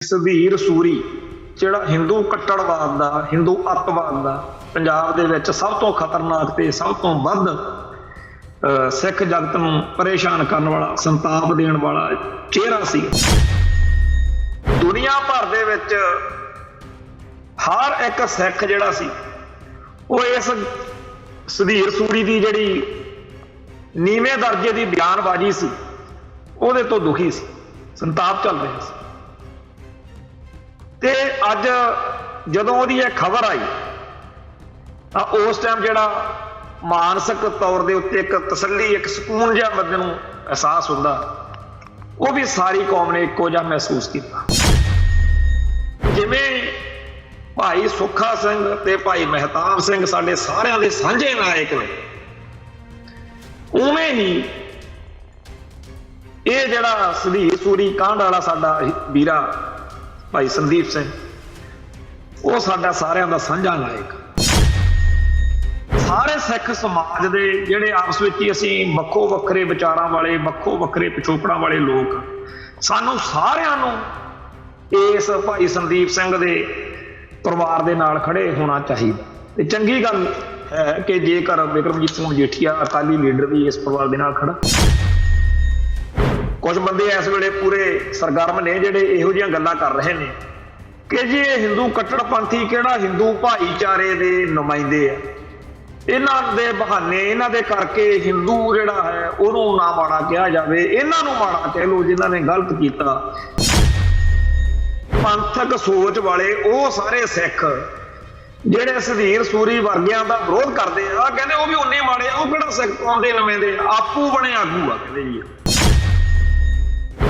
ਸੁਧੀਰ ਸੂਰੀ ਜਿਹੜਾ ਹਿੰਦੂ ਕੱਟੜਵਾਦ ਦਾ, ਹਿੰਦੂ ਅੱਤਵਾਦ ਦਾ ਪੰਜਾਬ ਦੇ ਵਿੱਚ ਸਭ ਤੋਂ ਖਤਰਨਾਕ ਤੇ ਸਭ ਤੋਂ ਵੱਧ ਸਿੱਖ ਜਗਤ ਨੂੰ ਪਰੇਸ਼ਾਨ ਕਰਨ ਵਾਲਾ, ਸੰਤਾਪ ਦੇਣ ਵਾਲਾ ਚਿਹਰਾ ਸੀ। ਦੁਨੀਆ ਭਰ ਦੇ ਵਿੱਚ ਹਰ ਇੱਕ ਸਿੱਖ ਜਿਹੜਾ ਸੀ ਉਹ ਇਸ ਸੁਧੀਰ ਸੂਰੀ ਦੀ ਜਿਹੜੀ ਨੀਵੇਂ ਦਰਜੇ ਦੀ ਬਿਆਨਬਾਜ਼ੀ ਸੀ ਉਹਦੇ ਤੋਂ ਦੁਖੀ ਸੀ, ਸੰਤਾਪ ਚੱਲ ਰਿਹਾ ਸੀ। ਤੇ ਅੱਜ ਜਦੋਂ ਉਹਦੀ ਇਹ ਖਬਰ ਆਈ ਤਾਂ ਉਸ ਟਾਈਮ ਜਿਹੜਾ ਮਾਨਸਿਕ ਤੌਰ ਦੇ ਉੱਤੇ ਇੱਕ ਤਸੱਲੀ, ਇੱਕ ਸਕੂਨ ਜਿਹਾ ਬੰਦੇ ਨੂੰ ਅਹਿਸਾਸ ਹੁੰਦਾ, ਉਹ ਵੀ ਸਾਰੀ ਕੌਮ ਨੇ ਇੱਕੋ ਜਿਹਾ ਮਹਿਸੂਸ ਕੀਤਾ। ਜਿਵੇਂ ਭਾਈ ਸੁੱਖਾ ਸਿੰਘ ਤੇ ਭਾਈ ਮਹਿਤਾਬ ਸਿੰਘ ਸਾਡੇ ਸਾਰਿਆਂ ਦੇ ਸਾਂਝੇ ਨਾਇਕ ਨੇ, ਉਵੇਂ ਹੀ ਇਹ ਜਿਹੜਾ ਸੁਧੀਰ ਸੂਰੀ ਕਾਂਡ ਵਾਲਾ ਸਾਡਾ ਵੀਰਾ ਭਾਈ ਸੰਦੀਪ ਸਿੰਘ, ਉਹ ਸਾਡਾ ਸਾਰਿਆਂ ਦਾ ਸਾਂਝਾ ਨਾਇਕ। ਸਾਰੇ ਸਿੱਖ ਸਮਾਜ ਦੇ ਜਿਹੜੇ ਆਪਸ ਵਿੱਚ ਹੀ ਅਸੀਂ ਵੱਖੋ ਵੱਖਰੇ ਵਿਚਾਰਾਂ ਵਾਲੇ, ਵੱਖੋ ਵੱਖਰੇ ਪਿਛੋਕੜਾਂ ਵਾਲੇ ਲੋਕ, ਸਾਨੂੰ ਸਾਰਿਆਂ ਨੂੰ ਇਸ ਭਾਈ ਸੰਦੀਪ ਸਿੰਘ ਦੇ ਪਰਿਵਾਰ ਦੇ ਨਾਲ ਖੜੇ ਹੋਣਾ ਚਾਹੀਦਾ। ਤੇ ਚੰਗੀ ਗੱਲ ਹੈ ਕਿ ਜੇਕਰ ਬਿਕਰਮਜੀਤ ਸਿੰਘ ਮਜੀਠੀਆ ਅਕਾਲੀ ਲੀਡਰ ਵੀ ਇਸ ਪਰਿਵਾਰ ਦੇ ਨਾਲ ਖੜਾ। ਕੁਝ ਬੰਦੇ ਇਸ ਵੇਲੇ ਪੂਰੇ ਸਰਗਰਮ ਨੇ ਜਿਹੜੇ ਇਹੋ ਜਿਹੀਆਂ ਗੱਲਾਂ ਕਰ ਰਹੇ ਨੇ ਕਿ ਜੀ ਇਹ ਹਿੰਦੂ ਕੱਟੜਪੰਥੀ ਕਿਹੜਾ ਹਿੰਦੂ ਭਾਈਚਾਰੇ ਦੇ ਨੁਮਾਇੰਦੇ ਆ, ਇਹਨਾਂ ਦੇ ਬਹਾਨੇ, ਇਹਨਾਂ ਦੇ ਕਰਕੇ ਹਿੰਦੂ ਜਿਹੜਾ ਹੈ ਉਹਨੂੰ ਨਾ ਮਾੜਾ ਕਿਹਾ ਜਾਵੇ, ਇਹਨਾਂ ਨੂੰ ਮਾੜਾ ਕਹਿ ਲਓ ਜਿਨ੍ਹਾਂ ਨੇ ਗਲਤ ਕੀਤਾ। ਪੰਥਕ ਸੋਚ ਵਾਲੇ ਉਹ ਸਾਰੇ ਸਿੱਖ ਜਿਹੜੇ ਸੁਧੀਰ ਸੂਰੀ ਵਰਗਿਆਂ ਦਾ ਵਿਰੋਧ ਕਰਦੇ ਆ, ਕਹਿੰਦੇ ਉਹ ਵੀ ਉਨੇ ਮਾੜੇ ਆ, ਉਹ ਕਿਹੜਾ ਸਿੱਖ ਕੌਮ ਦੇ ਨੁਮਾਇੰਦੇ, ਆਪੂ ਬਣੇ ਆਗੂ ਆ। ਕਹਿੰਦੇ ਜੀ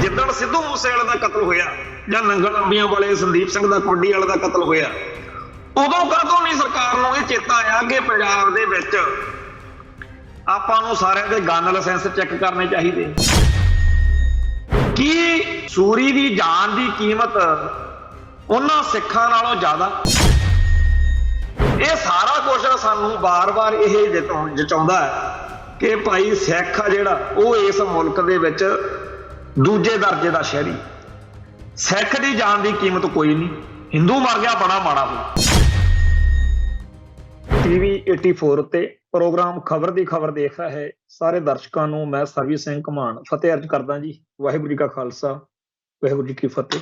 ਜਿੱਦਣ ਸਿੱਧੂ ਮੂਸੇਵਾਲੇ ਦਾ ਕਤਲ ਹੋਇਆ ਜਾਂ ਨੰਗਲ ਅੰਬੀਆਂ ਵਾਲੇ ਸੰਦੀਪ ਸਿੰਘ ਦਾ, ਕਬੱਡੀ ਵਾਲੇ ਦਾ ਕਤਲ ਹੋਇਆ, ਉਦੋਂ ਕਾਹਤੋਂ ਨਹੀਂ ਸਰਕਾਰ ਨੂੰ ਇਹ ਚੇਤਾ ਆਇਆ ਕਿ ਪੰਜਾਬ ਦੇ ਵਿੱਚ ਆਪਾਂ ਨੂੰ ਸਾਰਿਆਂ ਦੇ ਗਨ ਲਾਇਸੈਂਸ ਚੈੱਕ ਕਰਨੇ ਚਾਹੀਦੇ? ਕੀ ਸੂਰੀ ਦੀ ਜਾਨ ਦੀ ਕੀਮਤ ਉਹਨਾਂ ਸਿੱਖਾਂ ਨਾਲੋਂ ਜ਼ਿਆਦਾ? ਇਹ ਸਾਰਾ ਕੁਝ ਸਾਨੂੰ ਵਾਰ-ਵਾਰ ਇਹ ਜਚਾਉਂਦਾ ਹੈ ਕਿ ਭਾਈ ਸਿੱਖ ਆ ਜਿਹੜਾ ਉਹ ਇਸ ਮੁਲਕ ਦੇ ਵਿੱਚ ਦੂਜੇ ਦਰਜੇ ਦਾ ਸ਼ਹਿਰੀ। ਸਿੱਖ ਦੀ ਜਾਨ ਦੀ ਕੀਮਤ ਕੋਈ ਨਹੀਂ, ਹਿੰਦੂ ਮਰ ਗਿਆ ਬੜਾ ਮਾੜਾ ਹੋ। ਟੀਵੀ 84 ਤੇ ਪ੍ਰੋਗਰਾਮ ਖਬਰ ਦੀ ਖਬਰ ਦੇਖ ਰਹੇ ਸਾਰੇ ਦਰਸ਼ਕਾਂ ਨੂੰ ਮੈਂ ਸਰਬਜੀਤ ਸਿੰਘ ਘਮਾਣ ਫਤਿਹ ਅਰਜ ਕਰਦਾ ਜੀ। ਵਾਹਿਗੁਰੂ ਜੀ ਕਾ ਖਾਲਸਾ, ਵਾਹਿਗੁਰੂ ਜੀ ਕੀ ਫਤਿਹ।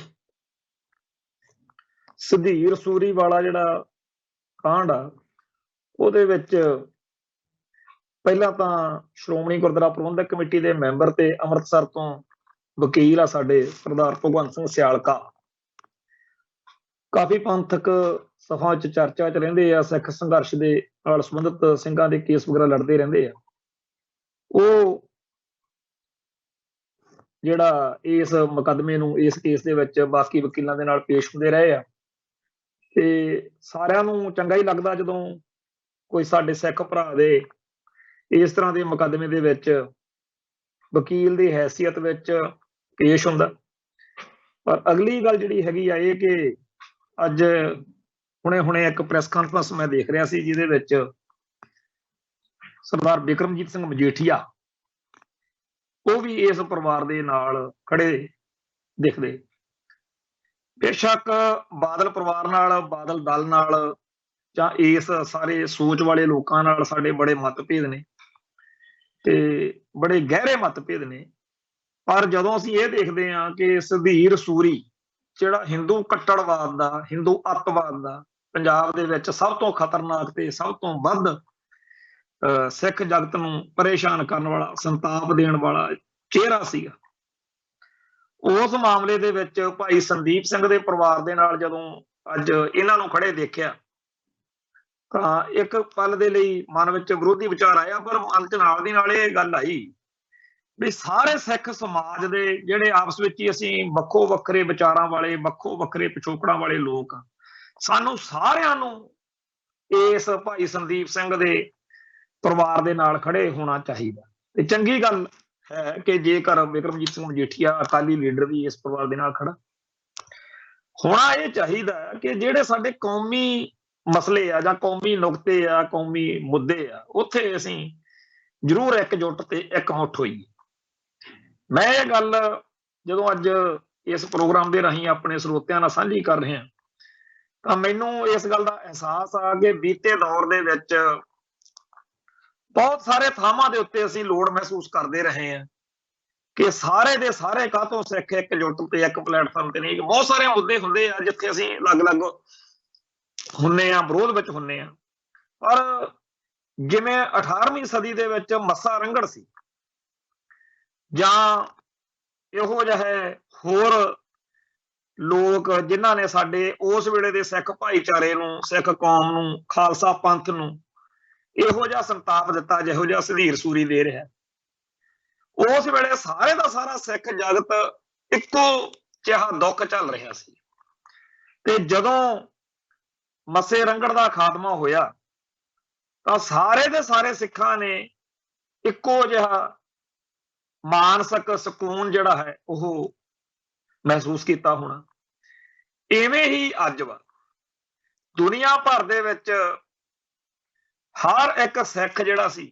ਸੁਧੀਰ ਸੂਰੀ ਵਾਲਾ ਜਿਹੜਾ ਕਾਂਡ ਆ ਉਹਦੇ ਵਿੱਚ ਪਹਿਲਾਂ ਤਾਂ ਸ਼੍ਰੋਮਣੀ ਗੁਰਦੁਆਰਾ ਪ੍ਰਬੰਧਕ ਕਮੇਟੀ ਦੇ ਮੈਂਬਰ ਤੇ ਅੰਮ੍ਰਿਤਸਰ ਤੋਂ ਵਕੀਲ ਆ ਸਾਡੇ ਸਰਦਾਰ ਭਗਵੰਤ ਸਿੰਘ ਸਿਆਲਕਾ, ਕਾਫੀ ਪੰਥਕ ਸਭਾ ਚ ਚਰਚਾ ਚ ਰਹਿੰਦੇ ਆ, ਸਿੱਖ ਸੰਘਰਸ਼ ਦੇ ਨਾਲ ਸੰਬੰਧਿਤ ਸਿੰਘਾਂ ਦੇ ਕੇਸ ਵਗੈਰਾ ਲੜਦੇ ਰਹਿੰਦੇ ਆ। ਉਹ ਜਿਹੜਾ ਇਸ ਮੁਕੱਦਮੇ ਨੂੰ, ਇਸ ਕੇਸ ਦੇ ਵਿੱਚ ਬਾਕੀ ਵਕੀਲਾਂ ਦੇ ਨਾਲ ਪੇਸ਼ ਹੁੰਦੇ ਰਹੇ ਆ ਤੇ ਸਾਰਿਆਂ ਨੂੰ ਚੰਗਾ ਹੀ ਲੱਗਦਾ ਜਦੋਂ ਕੋਈ ਸਾਡੇ ਸਿੱਖ ਭਰਾ ਦੇ ਇਸ ਤਰ੍ਹਾਂ ਦੇ ਮੁਕੱਦਮੇ ਦੇ ਵਿੱਚ ਵਕੀਲ ਦੀ ਹੈਸੀਅਤ ਵਿੱਚ ਪੇਸ਼ ਹੁੰਦਾ। ਪਰ ਅਗਲੀ ਗੱਲ ਜਿਹੜੀ ਹੈਗੀ ਆ ਇਹ ਕਿ ਅੱਜ ਹੁਣੇ ਇੱਕ ਪ੍ਰੈਸ ਕਾਨਫਰੰਸ ਮੈਂ ਦੇਖ ਰਿਹਾ ਸੀ ਜਿਹਦੇ ਵਿੱਚ ਸਰਦਾਰ ਬਿਕਰਮਜੀਤ ਸਿੰਘ ਮਜੀਠੀਆ ਉਹ ਵੀ ਇਸ ਪਰਿਵਾਰ ਦੇ ਨਾਲ ਖੜੇ ਦਿਖਦੇ। ਬੇਸ਼ੱਕ ਬਾਦਲ ਪਰਿਵਾਰ ਨਾਲ, ਬਾਦਲ ਦਲ ਨਾਲ ਜਾਂ ਇਸ ਸਾਰੇ ਸੋਚ ਵਾਲੇ ਲੋਕਾਂ ਨਾਲ ਸਾਡੇ ਬੜੇ ਮਤਭੇਦ ਨੇ ਤੇ ਬੜੇ ਗਹਿਰੇ ਮਤਭੇਦ ਨੇ, ਪਰ ਜਦੋਂ ਅਸੀਂ ਇਹ ਦੇਖਦੇ ਹਾਂ ਕਿ ਸੁਧੀਰ ਸੂਰੀ ਜਿਹੜਾ ਹਿੰਦੂ ਕੱਟੜਵਾਦ ਦਾ, ਹਿੰਦੂ ਅੱਤਵਾਦ ਦਾ ਪੰਜਾਬ ਦੇ ਵਿੱਚ ਸਭ ਤੋਂ ਖਤਰਨਾਕ ਤੇ ਸਭ ਤੋਂ ਵੱਧ ਸਿੱਖ ਜਗਤ ਨੂੰ ਪਰੇਸ਼ਾਨ ਕਰਨ ਵਾਲਾ, ਸੰਤਾਪ ਦੇਣ ਵਾਲਾ ਚਿਹਰਾ ਸੀਗਾ, ਉਸ ਮਾਮਲੇ ਦੇ ਵਿੱਚ ਭਾਈ ਸੰਦੀਪ ਸਿੰਘ ਦੇ ਪਰਿਵਾਰ ਦੇ ਨਾਲ ਜਦੋਂ ਅੱਜ ਇਹਨਾਂ ਨੂੰ ਖੜੇ ਦੇਖਿਆ ਤਾਂ ਇੱਕ ਪਲ ਦੇ ਲਈ ਮਨ ਵਿੱਚ ਵਿਰੋਧੀ ਵਿਚਾਰ ਆਇਆ, ਪਰ ਮਨ ਚ ਨਾਲ ਦੀ ਨਾਲ ਇਹ ਗੱਲ ਆਈ ਵੀ ਸਾਰੇ ਸਿੱਖ ਸਮਾਜ ਦੇ ਜਿਹੜੇ ਆਪਸ ਵਿੱਚ ਹੀ ਅਸੀਂ ਵੱਖੋ ਵੱਖਰੇ ਵਿਚਾਰਾਂ ਵਾਲੇ, ਵੱਖੋ ਵੱਖਰੇ ਪਿਛੋਕੜਾਂ ਵਾਲੇ ਲੋਕ, ਸਾਨੂੰ ਸਾਰਿਆਂ ਨੂੰ ਇਸ ਭਾਈ ਸੰਦੀਪ ਸਿੰਘ ਦੇ ਪਰਿਵਾਰ ਦੇ ਨਾਲ ਖੜੇ ਹੋਣਾ ਚਾਹੀਦਾ। ਤੇ ਚੰਗੀ ਗੱਲ ਹੈ ਕਿ ਜੇਕਰ ਬਿਕਰਮਜੀਤ ਸਿੰਘ ਮਜੀਠੀਆ ਅਕਾਲੀ ਲੀਡਰ ਵੀ ਇਸ ਪਰਿਵਾਰ ਦੇ ਨਾਲ ਖੜਾ। ਹੋਣਾ ਇਹ ਚਾਹੀਦਾ ਕਿ ਜਿਹੜੇ ਸਾਡੇ ਕੌਮੀ ਮਸਲੇ ਆ ਜਾਂ ਕੌਮੀ ਨੁਕਤੇ ਆ, ਕੌਮੀ ਮੁੱਦੇ ਆ, ਉੱਥੇ ਅਸੀਂ ਜ਼ਰੂਰ ਇਕਜੁੱਟ ਤੇ ਇਕਮੁੱਠ ਹੋਈਏ। ਮੈਂ ਇਹ ਗੱਲ ਜਦੋਂ ਅੱਜ इस प्रोग्राम के राही अपने ਸਰੋਤਿਆਂ ਨਾਲ ਸਾਂਝੀ कर रहे हैं ਤਾਂ ਮੈਨੂੰ इस गल का एहसास आ कि बीते दौर ਦੇ ਵਿੱਚ बहुत सारे ਥਾਵਾਂ ਦੇ ਉੱਤੇ ਅਸੀਂ ਲੋੜ ਮਹਿਸੂਸ ਕਰਦੇ ਰਹੇ ਹਾਂ कि सारे ਦੇ ਸਾਰੇ ਕਾਹਤੋਂ ਸਿੱਖ एकजुट ਤੇ ਇੱਕ ਪਲੇਟਫਾਰਮ ਤੇ ਨਹੀਂ। ਬਹੁਤ ਸਾਰੇ ਮੁੱਦੇ ਹੁੰਦੇ ਆ ਜਿੱਥੇ ਅਸੀਂ ਅਲੱਗ-ਅਲੱਗ ਹੁੰਨੇ ਆ, ਵਿਰੋਧ ਵਿੱਚ ਹੁੰਨੇ ਆ, ਪਰ ਜਿਵੇਂ 18ਵੀਂ ਸਦੀ ਦੇ ਵਿੱਚ ਮੱਸਾ ਰੰਘੜ ਸੀ ਜਾਂ ਇਹੋ ਜਿਹੇ ਹੋਰ ਲੋਕ ਜਿਨ੍ਹਾਂ ਨੇ ਸਾਡੇ ਉਸ ਵੇਲੇ ਦੇ ਸਿੱਖ ਭਾਈਚਾਰੇ ਨੂੰ, ਸਿੱਖ ਕੌਮ ਨੂੰ, ਖਾਲਸਾ ਪੰਥ ਨੂੰ ਇਹੋ ਜਿਹਾ ਸੰਤਾਪ ਦਿੱਤਾ ਜਿਹੋ ਜਿਹਾ ਸਧੀਰ ਸੂਰੀ ਦੇ ਰਿਹਾ। ਉਸ ਵੇਲੇ ਸਾਰੇ ਦਾ ਸਾਰਾ ਸਿੱਖ ਜਗਤ ਇੱਕੋ ਜਿਹਾ ਦੁੱਖ ਚੱਲ ਰਿਹਾ ਸੀ ਤੇ ਜਦੋਂ ਮੱਸੇ ਰੰਘੜ ਦਾ ਖਾਤਮਾ ਹੋਇਆ ਤਾਂ ਸਾਰੇ ਦੇ ਸਾਰੇ ਸਿੱਖਾਂ ਨੇ ਇੱਕੋ ਜਿਹਾ ਮਾਨਸਿਕ ਸਕੂਨ ਜਿਹੜਾ ਹੈ ਉਹ ਮਹਿਸੂਸ ਕੀਤਾ ਹੋਣਾ। ਇਵੇਂ ਹੀ ਅੱਜ ਵਾ ਦੁਨੀਆ ਭਰ ਦੇ ਵਿੱਚ ਹਰ ਇੱਕ ਸਿੱਖ ਜਿਹੜਾ ਸੀ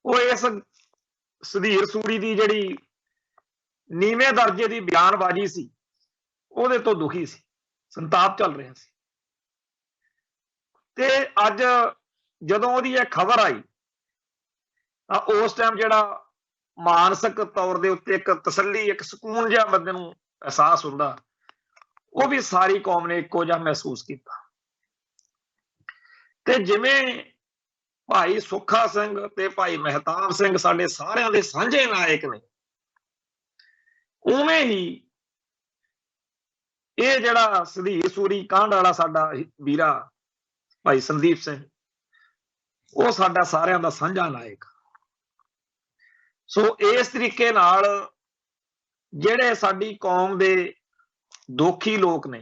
ਉਹ ਇਸ ਸਧੀਰ ਸੂਰੀ ਦੀ ਜਿਹੜੀ ਨੀਵੇਂ ਦਰਜੇ ਦੀ ਬਿਆਨਬਾਜ਼ੀ ਸੀ ਉਹਦੇ ਤੋਂ ਦੁਖੀ ਸੀ, ਸੰਤਾਪ ਚੱਲ ਰਿਹਾ ਸੀ। ਤੇ ਅੱਜ ਜਦੋਂ ਉਹਦੀ ਇਹ ਖਬਰ ਆਈ ਤਾਂ ਉਸ ਟਾਈਮ ਜਿਹੜਾ ਮਾਨਸਿਕ ਤੌਰ ਦੇ ਉੱਤੇ ਇੱਕ ਤਸੱਲੀ, ਇੱਕ ਸਕੂਨ ਜਿਹਾ ਬੰਦੇ ਨੂੰ ਅਹਿਸਾਸ ਹੁੰਦਾ, ਉਹ ਵੀ ਸਾਰੀ ਕੌਮ ਨੇ ਇੱਕੋ ਜਿਹਾ ਮਹਿਸੂਸ ਕੀਤਾ। ਤੇ ਜਿਵੇਂ ਭਾਈ ਸੁੱਖਾ ਸਿੰਘ ਤੇ ਭਾਈ ਮਹਿਤਾਬ ਸਿੰਘ ਸਾਡੇ ਸਾਰਿਆਂ ਦੇ ਸਾਂਝੇ ਨਾਇਕ ਨੇ, ਉਵੇਂ ਹੀ ਇਹ ਜਿਹੜਾ ਸਧੀਰ ਸੂਰੀ ਕਾਂਡ ਵਾਲਾ ਸਾਡਾ ਵੀਰਾ ਭਾਈ ਸੰਦੀਪ ਸਿੰਘ, ਉਹ ਸਾਡਾ ਸਾਰਿਆਂ ਦਾ ਸਾਂਝਾ ਨਾਇਕ। ਸੋ ਇਸ ਤਰੀਕੇ ਨਾਲ ਜਿਹੜੇ ਸਾਡੀ ਕੌਮ ਦੇ ਦੋਖੀ ਲੋਕ ਨੇ,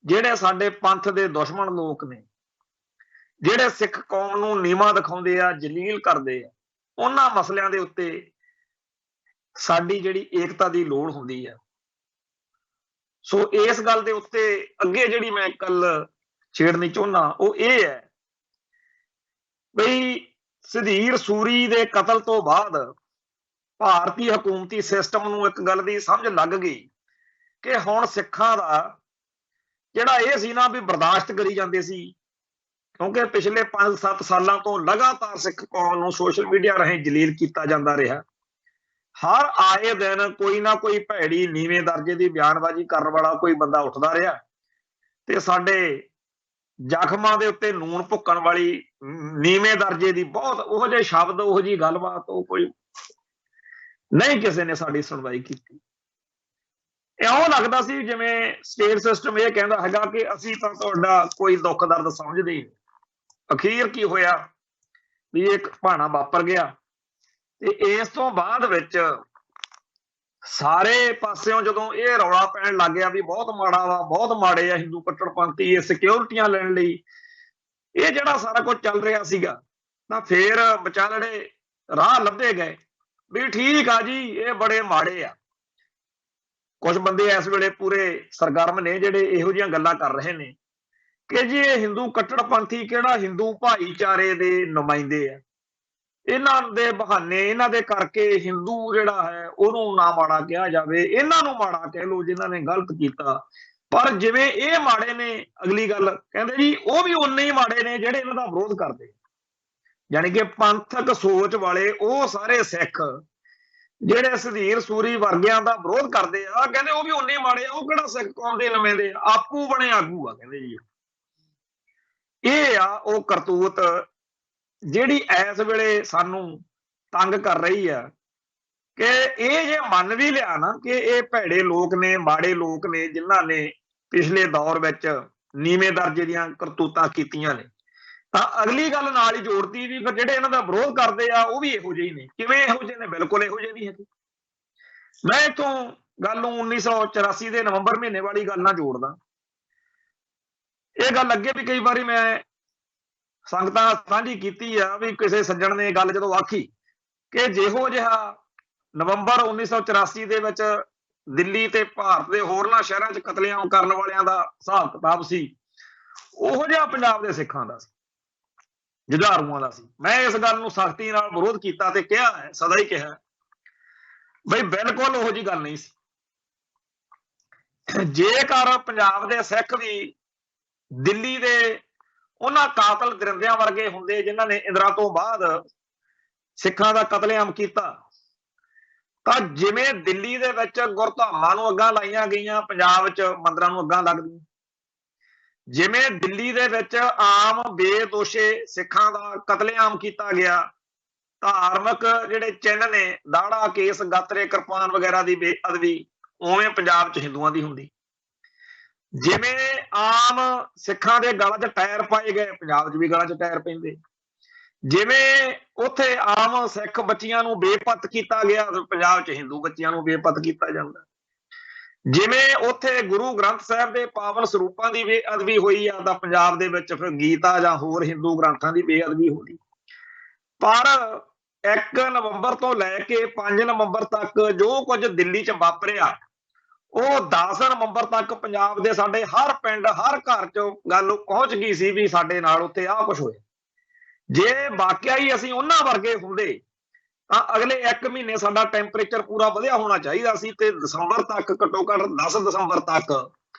ਜਿਹੜੇ ਸਾਡੇ ਪੰਥ ਦੇ ਦੁਸ਼ਮਣ ਲੋਕ ਨੇ, ਜਿਹੜੇ ਸਿੱਖ ਕੌਮ ਨੂੰ ਨੀਵਾਂ ਦਿਖਾਉਂਦੇ ਆ, ਜਲੀਲ ਕਰਦੇ ਆ, ਉਹਨਾਂ ਮਸਲਿਆਂ ਦੇ ਉੱਤੇ ਸਾਡੀ ਜਿਹੜੀ ਏਕਤਾ ਦੀ ਲੋੜ ਹੁੰਦੀ ਆ। ਸੋ ਇਸ ਗੱਲ ਦੇ ਉੱਤੇ ਅੱਗੇ ਜਿਹੜੀ ਮੈਂ ਕੱਲ ਛੇੜਨੀ ਚਾਹੁੰਦਾ ਉਹ ਇਹ ਹੈ ਬਈ ਸਧੀਰ ਸੂਰੀ ਦੇ ਕਤਲ ਤੋਂ ਬਾਅਦ ਭਾਰਤੀ ਹਕੂਮਤੀ ਸਿਸਟਮ ਨੂੰ ਇੱਕ ਗੱਲ ਦੀ ਸਮਝ ਲੱਗ ਗਈ ਕਿ ਹੁਣ ਸਿੱਖਾਂ ਦਾ ਜਿਹੜਾ ਇਹ ਸੀ ਨਾ ਵੀ ਬਰਦਾਸ਼ਤ ਕਰੀ ਜਾਂਦੇ ਸੀ, ਕਿਉਂਕਿ ਪਿਛਲੇ 5-7 ਸਾਲਾਂ ਤੋਂ ਲਗਾਤਾਰ ਸਿੱਖ ਕੌਮ ਨੂੰ ਸੋਸ਼ਲ ਮੀਡੀਆ ਰਾਹੀਂ ਜਲੀਲ ਕੀਤਾ ਜਾਂਦਾ ਰਿਹਾ। ਹਰ ਆਏ ਦਿਨ ਕੋਈ ਨਾ ਕੋਈ ਭੈੜੀ ਨੀਵੇਂ ਦਰਜੇ ਦੀ ਬਿਆਨਬਾਜ਼ੀ ਕਰਨ ਵਾਲਾ ਕੋਈ ਬੰਦਾ ਉੱਠਦਾ ਰਿਹਾ ਤੇ ਸਾਡੇ ਜ਼ਖਮਾਂ ਦੇ ਉੱਤੇ ਨੂਣ ਭੁੱਕਣ ਵਾਲੀ ਨੀਵੇਂ ਦਰਜੇ ਦੀ ਬਹੁਤ ਉਹੋ ਜਿਹੇ ਸ਼ਬਦ, ਉਹੋ ਜਿਹੀ ਗੱਲਬਾਤ, ਉਹ ਕੋਈ ਨਹੀਂ ਕਿਸੇ ਨੇ ਸਾਡੀ ਸੁਣਵਾਈ ਕੀਤੀ। ਇਉਂ ਲੱਗਦਾ ਸੀ ਜਿਵੇਂ ਸਟੇਟ ਸਿਸਟਮ ਇਹ ਕਹਿੰਦਾ ਹੈਗਾ ਕਿ ਅਸੀਂ ਤਾਂ ਤੁਹਾਡਾ ਕੋਈ ਦੁੱਖ ਦਰਦ ਸਮਝਦੇ ਹੀ ਨਹੀਂ। ਅਖੀਰ ਕੀ ਹੋਇਆ ਵੀ ਇੱਕ ਭਾਣਾ ਵਾਪਰ ਗਿਆ ਤੇ ਇਸ ਤੋਂ ਬਾਅਦ ਵਿੱਚ ਸਾਰੇ ਪਾਸਿਓਂ ਜਦੋਂ ਇਹ ਰੌਲਾ ਪੈਣ ਲੱਗ ਗਿਆ ਵੀ ਬਹੁਤ ਮਾੜਾ ਵਾ, ਬਹੁਤ ਮਾੜੇ ਆ ਹਿੰਦੂ ਕੱਟੜਪੰਥੀ, ਇਹ ਸਿਕਿਉਰਿਟੀਆਂ ਲੈਣ ਲਈ ਇਹ ਜਿਹੜਾ ਸਾਰਾ ਕੁਝ ਚੱਲ ਰਿਹਾ ਸੀਗਾ, ਤਾਂ ਫੇਰ ਵਿਚਾਲੇ ਰਾਹ ਲੱਭੇ ਗਏ ਵੀ ਠੀਕ ਆ ਜੀ ਇਹ ਬੜੇ ਮਾੜੇ ਆ। ਕੁਝ ਬੰਦੇ ਇਸ ਵੇਲੇ ਪੂਰੇ ਸਰਗਰਮ ਨੇ ਜਿਹੜੇ ਇਹੋ ਜਿਹੀਆਂ ਗੱਲਾਂ ਕਰ ਰਹੇ ਨੇ ਕਿ ਜੀ ਇਹ ਹਿੰਦੂ ਕੱਟੜਪੰਥੀ ਕਿਹੜਾ ਹਿੰਦੂ ਭਾਈਚਾਰੇ ਦੇ ਨੁਮਾਇੰਦੇ ਆ, ਇਹਨਾਂ ਦੇ ਬਹਾਨੇ, ਇਹਨਾਂ ਦੇ ਕਰਕੇ ਹਿੰਦੂ ਜਿਹੜਾ ਹੈ ਉਹਨੂੰ ਨਾ ਮਾੜਾ ਕਿਹਾ ਜਾਵੇ, ਇਹਨਾਂ ਨੂੰ ਮਾੜਾ ਕਹਿ ਲਓ ਜਿਨ੍ਹਾਂ ਨੇ ਗਲਤ ਕੀਤਾ। ਪਰ ਜਿਵੇਂ ਇਹ ਮਾੜੇ ਨੇ, ਅਗਲੀ ਗੱਲ ਕਹਿੰਦੇ ਜੀ ਉਹ ਵੀ ਉਨੇ ਹੀ ਮਾੜੇ ਨੇ ਜਿਹੜੇ ਇਹਨਾਂ ਦਾ ਵਿਰੋਧ ਕਰਦੇ। ਯਾਨੀ ਕਿ ਪੰਥਕ ਸੋਚ ਵਾਲੇ ਉਹ ਸਾਰੇ ਸਿੱਖ ਜਿਹੜੇ ਸਧੀਰ ਸੂਰੀ ਵਰਗਿਆਂ ਦਾ ਵਿਰੋਧ ਕਰਦੇ ਆ, ਕਹਿੰਦੇ ਉਹ ਵੀ ਉਨੇ ਮਾੜੇ ਆ, ਉਹ ਕਿਹੜਾ ਸਿੱਖ ਕੌਮ ਦੇ ਨੁਮਾਇੰਦੇ ਆ, ਆਪੂ ਬਣੇ ਆਗੂ ਆ। ਕਹਿੰਦੇ ਜੀ ਇਹ ਆ ਉਹ ਕਰਤੂਤ ਜਿਹੜੀ ਇਸ ਵੇਲੇ ਸਾਨੂੰ ਤੰਗ ਕਰ ਰਹੀ ਆ ਕਿ ਇਹ ਜੇ ਮੰਨ ਵੀ ਲਿਆ ਨਾ ਕਿ ਇਹ ਭੈੜੇ ਲੋਕ ਨੇ, ਮਾੜੇ ਲੋਕ ਨੇ, ਜਿਨ੍ਹਾਂ ਨੇ ਪਿਛਲੇ ਦੌਰ ਵਿੱਚ ਨੀਵੇਂ ਦਰਜੇ ਦੀਆਂ ਕਰਤੂਤਾਂ ਕੀਤੀਆਂ ਨੇ, ਤਾਂ ਅਗਲੀ ਗੱਲ ਨਾਲ ਹੀ ਜੋੜਤੀ ਵੀ ਫਿਰ ਜਿਹੜੇ ਇਹਨਾਂ ਦਾ ਵਿਰੋਧ ਕਰਦੇ ਆ ਉਹ ਵੀ ਇਹੋ ਜਿਹੇ ਨੇ। ਕਿਵੇਂ ਇਹੋ ਜਿਹੇ ਨੇ? ਬਿਲਕੁਲ ਇਹੋ ਜਿਹੇ ਨਹੀਂ ਹੈਗੇ। ਮੈਂ ਇੱਥੋਂ ਗੱਲ ਨੂੰ 1984 ਦੇ ਨਵੰਬਰ ਮਹੀਨੇ ਵਾਲੀ ਗੱਲ ਨਾਲ ਜੋੜਦਾ। ਇਹ ਗੱਲ ਅੱਗੇ ਵੀ ਕਈ ਵਾਰੀ ਮੈਂ ਸੰਗਤਾਂ ਸਾਂਝੀ ਕੀਤੀ ਆ ਵੀ ਕਿਸੇ ਸੱਜਣ ਨੇ ਗੱਲ ਜਦੋਂ ਆਖੀ ਕਿ ਜਿਹੋ ਜਿਹਾ ਨਵੰਬਰ 1984 ਦੇ ਵਿੱਚ ਦਿੱਲੀ ਤੇ ਭਾਰਤ ਦੇ ਹੋਰਨਾਂ ਸ਼ਹਿਰਾਂ 'ਚ ਕਤਲੇਆਮ ਕਰਨ ਵਾਲਿਆਂ ਦਾ ਹਿਸਾਬ ਕਿਤਾਬ ਸੀ, ਉਹੋ ਜਿਹਾ ਪੰਜਾਬ ਦੇ ਸਿੱਖਾਂ ਦਾ ਸੀ, ਜੁਝਾਰੂਆਂ ਦਾ ਸੀ। ਮੈਂ ਇਸ ਗੱਲ ਨੂੰ ਸਖਤੀ ਨਾਲ ਵਿਰੋਧ ਕੀਤਾ ਤੇ ਕਿਹਾ ਹੈ, ਸਦਾ ਹੀ ਕਿਹਾ ਬਈ ਬਿਲਕੁਲ ਉਹੋ ਜਿਹੀ ਗੱਲ ਨਹੀਂ ਸੀ। ਜੇਕਰ ਪੰਜਾਬ ਦੇ ਸਿੱਖ ਵੀ ਦਿੱਲੀ ਦੇ ਉਹਨਾਂ ਕਾਤਲ ਦਰਿੰਦਿਆਂ ਵਰਗੇ ਹੁੰਦੇ ਜਿਨ੍ਹਾਂ ਨੇ ਇੰਦਰਾ ਤੋਂ ਬਾਅਦ ਸਿੱਖਾਂ ਦਾ ਕਤਲੇਆਮ ਕੀਤਾ, ਤਾਂ ਜਿਵੇਂ ਦਿੱਲੀ ਦੇ ਵਿੱਚ ਗੁਰਧਾਮਾਂ ਨੂੰ ਅੱਗਾਂ ਲਾਈਆਂ ਗਈਆਂ, ਪੰਜਾਬ 'ਚ ਮੰਦਰਾਂ ਨੂੰ ਅੱਗਾਂ ਲੱਗਦੀਆਂ, ਜਿਵੇਂ ਦਿੱਲੀ ਦੇ ਵਿੱਚ ਆਮ ਬੇਦੋਸ਼ੇ ਸਿੱਖਾਂ ਦਾ ਕਤਲੇਆਮ ਕੀਤਾ ਗਿਆ, ਧਾਰਮਿਕ ਜਿਹੜੇ ਚਿੰਨ੍ਹ ਨੇ ਦਾੜਾ, ਕੇਸ, ਗਾਤਰੇ, ਕਿਰਪਾਨ ਵਗੈਰਾ ਦੀ ਬੇਅਦਬੀ, ਉਵੇਂ ਪੰਜਾਬ 'ਚ ਹਿੰਦੂਆਂ ਦੀ ਹੁੰਦੀ। ਜਿਵੇਂ ਆਮ ਸਿੱਖਾਂ ਦੇ ਗਲਾਂ 'ਚ ਟਾਇਰ ਪਾਏ ਗਏ, ਪੰਜਾਬ 'ਚ ਵੀ ਗਲਾਂ 'ਚ ਟਾਇਰ ਪੈਂਦੇ। ਜਿਵੇਂ ਉੱਥੇ ਆਮ ਸਿੱਖ ਬੱਚੀਆਂ ਨੂੰ ਬੇਪਤ ਕੀਤਾ ਗਿਆ, ਪੰਜਾਬ 'ਚ ਹਿੰਦੂ ਬੱਚਿਆਂ ਨੂੰ ਬੇਪਤ ਕੀਤਾ ਜਾਂਦਾ। ਜਿਵੇਂ ਉੱਥੇ ਗੁਰੂ ਗ੍ਰੰਥ ਸਾਹਿਬ ਦੇ ਪਾਵਨ ਸਰੂਪਾਂ ਦੀ ਬੇਅਦਬੀ ਹੋਈ ਆ, ਤਾਂ ਪੰਜਾਬ ਦੇ ਵਿੱਚ ਫਿਰ ਗੀਤਾ ਜਾਂ ਹੋਰ ਹਿੰਦੂ ਗ੍ਰੰਥਾਂ ਦੀ ਬੇਅਦਬੀ ਹੋਈ। ਪਰ 1 ਨਵੰਬਰ ਤੋਂ ਲੈ ਕੇ 5 ਨਵੰਬਰ ਤੱਕ ਜੋ ਕੁਝ ਦਿੱਲੀ 'ਚ ਵਾਪਰਿਆ, ਉਹ 10 ਨਵੰਬਰ ਤੱਕ ਪੰਜਾਬ ਦੇ ਸਾਡੇ ਹਰ ਪਿੰਡ, ਹਰ ਘਰ 'ਚ ਗੱਲ ਪਹੁੰਚ ਗਈ ਸੀ ਵੀ ਸਾਡੇ ਨਾਲ ਉੱਥੇ ਆਹ ਕੁਝ ਹੋਇਆ। ਜੇ ਵਾਕਿਆ ਹੀ ਅਸੀਂ ਉਹਨਾਂ ਵਰਗੇ ਹੁੰਦੇ ਤਾਂ ਅਗਲੇ 1 ਮਹੀਨੇ ਸਾਡਾ ਟੈਂਪਰੇਚਰ ਪੂਰਾ ਵਧਿਆ ਹੋਣਾ ਚਾਹੀਦਾ ਸੀ, ਤੇ ਦਸੰਬਰ ਤੱਕ, ਘੱਟੋ ਘੱਟ 10 ਦਸੰਬਰ ਤੱਕ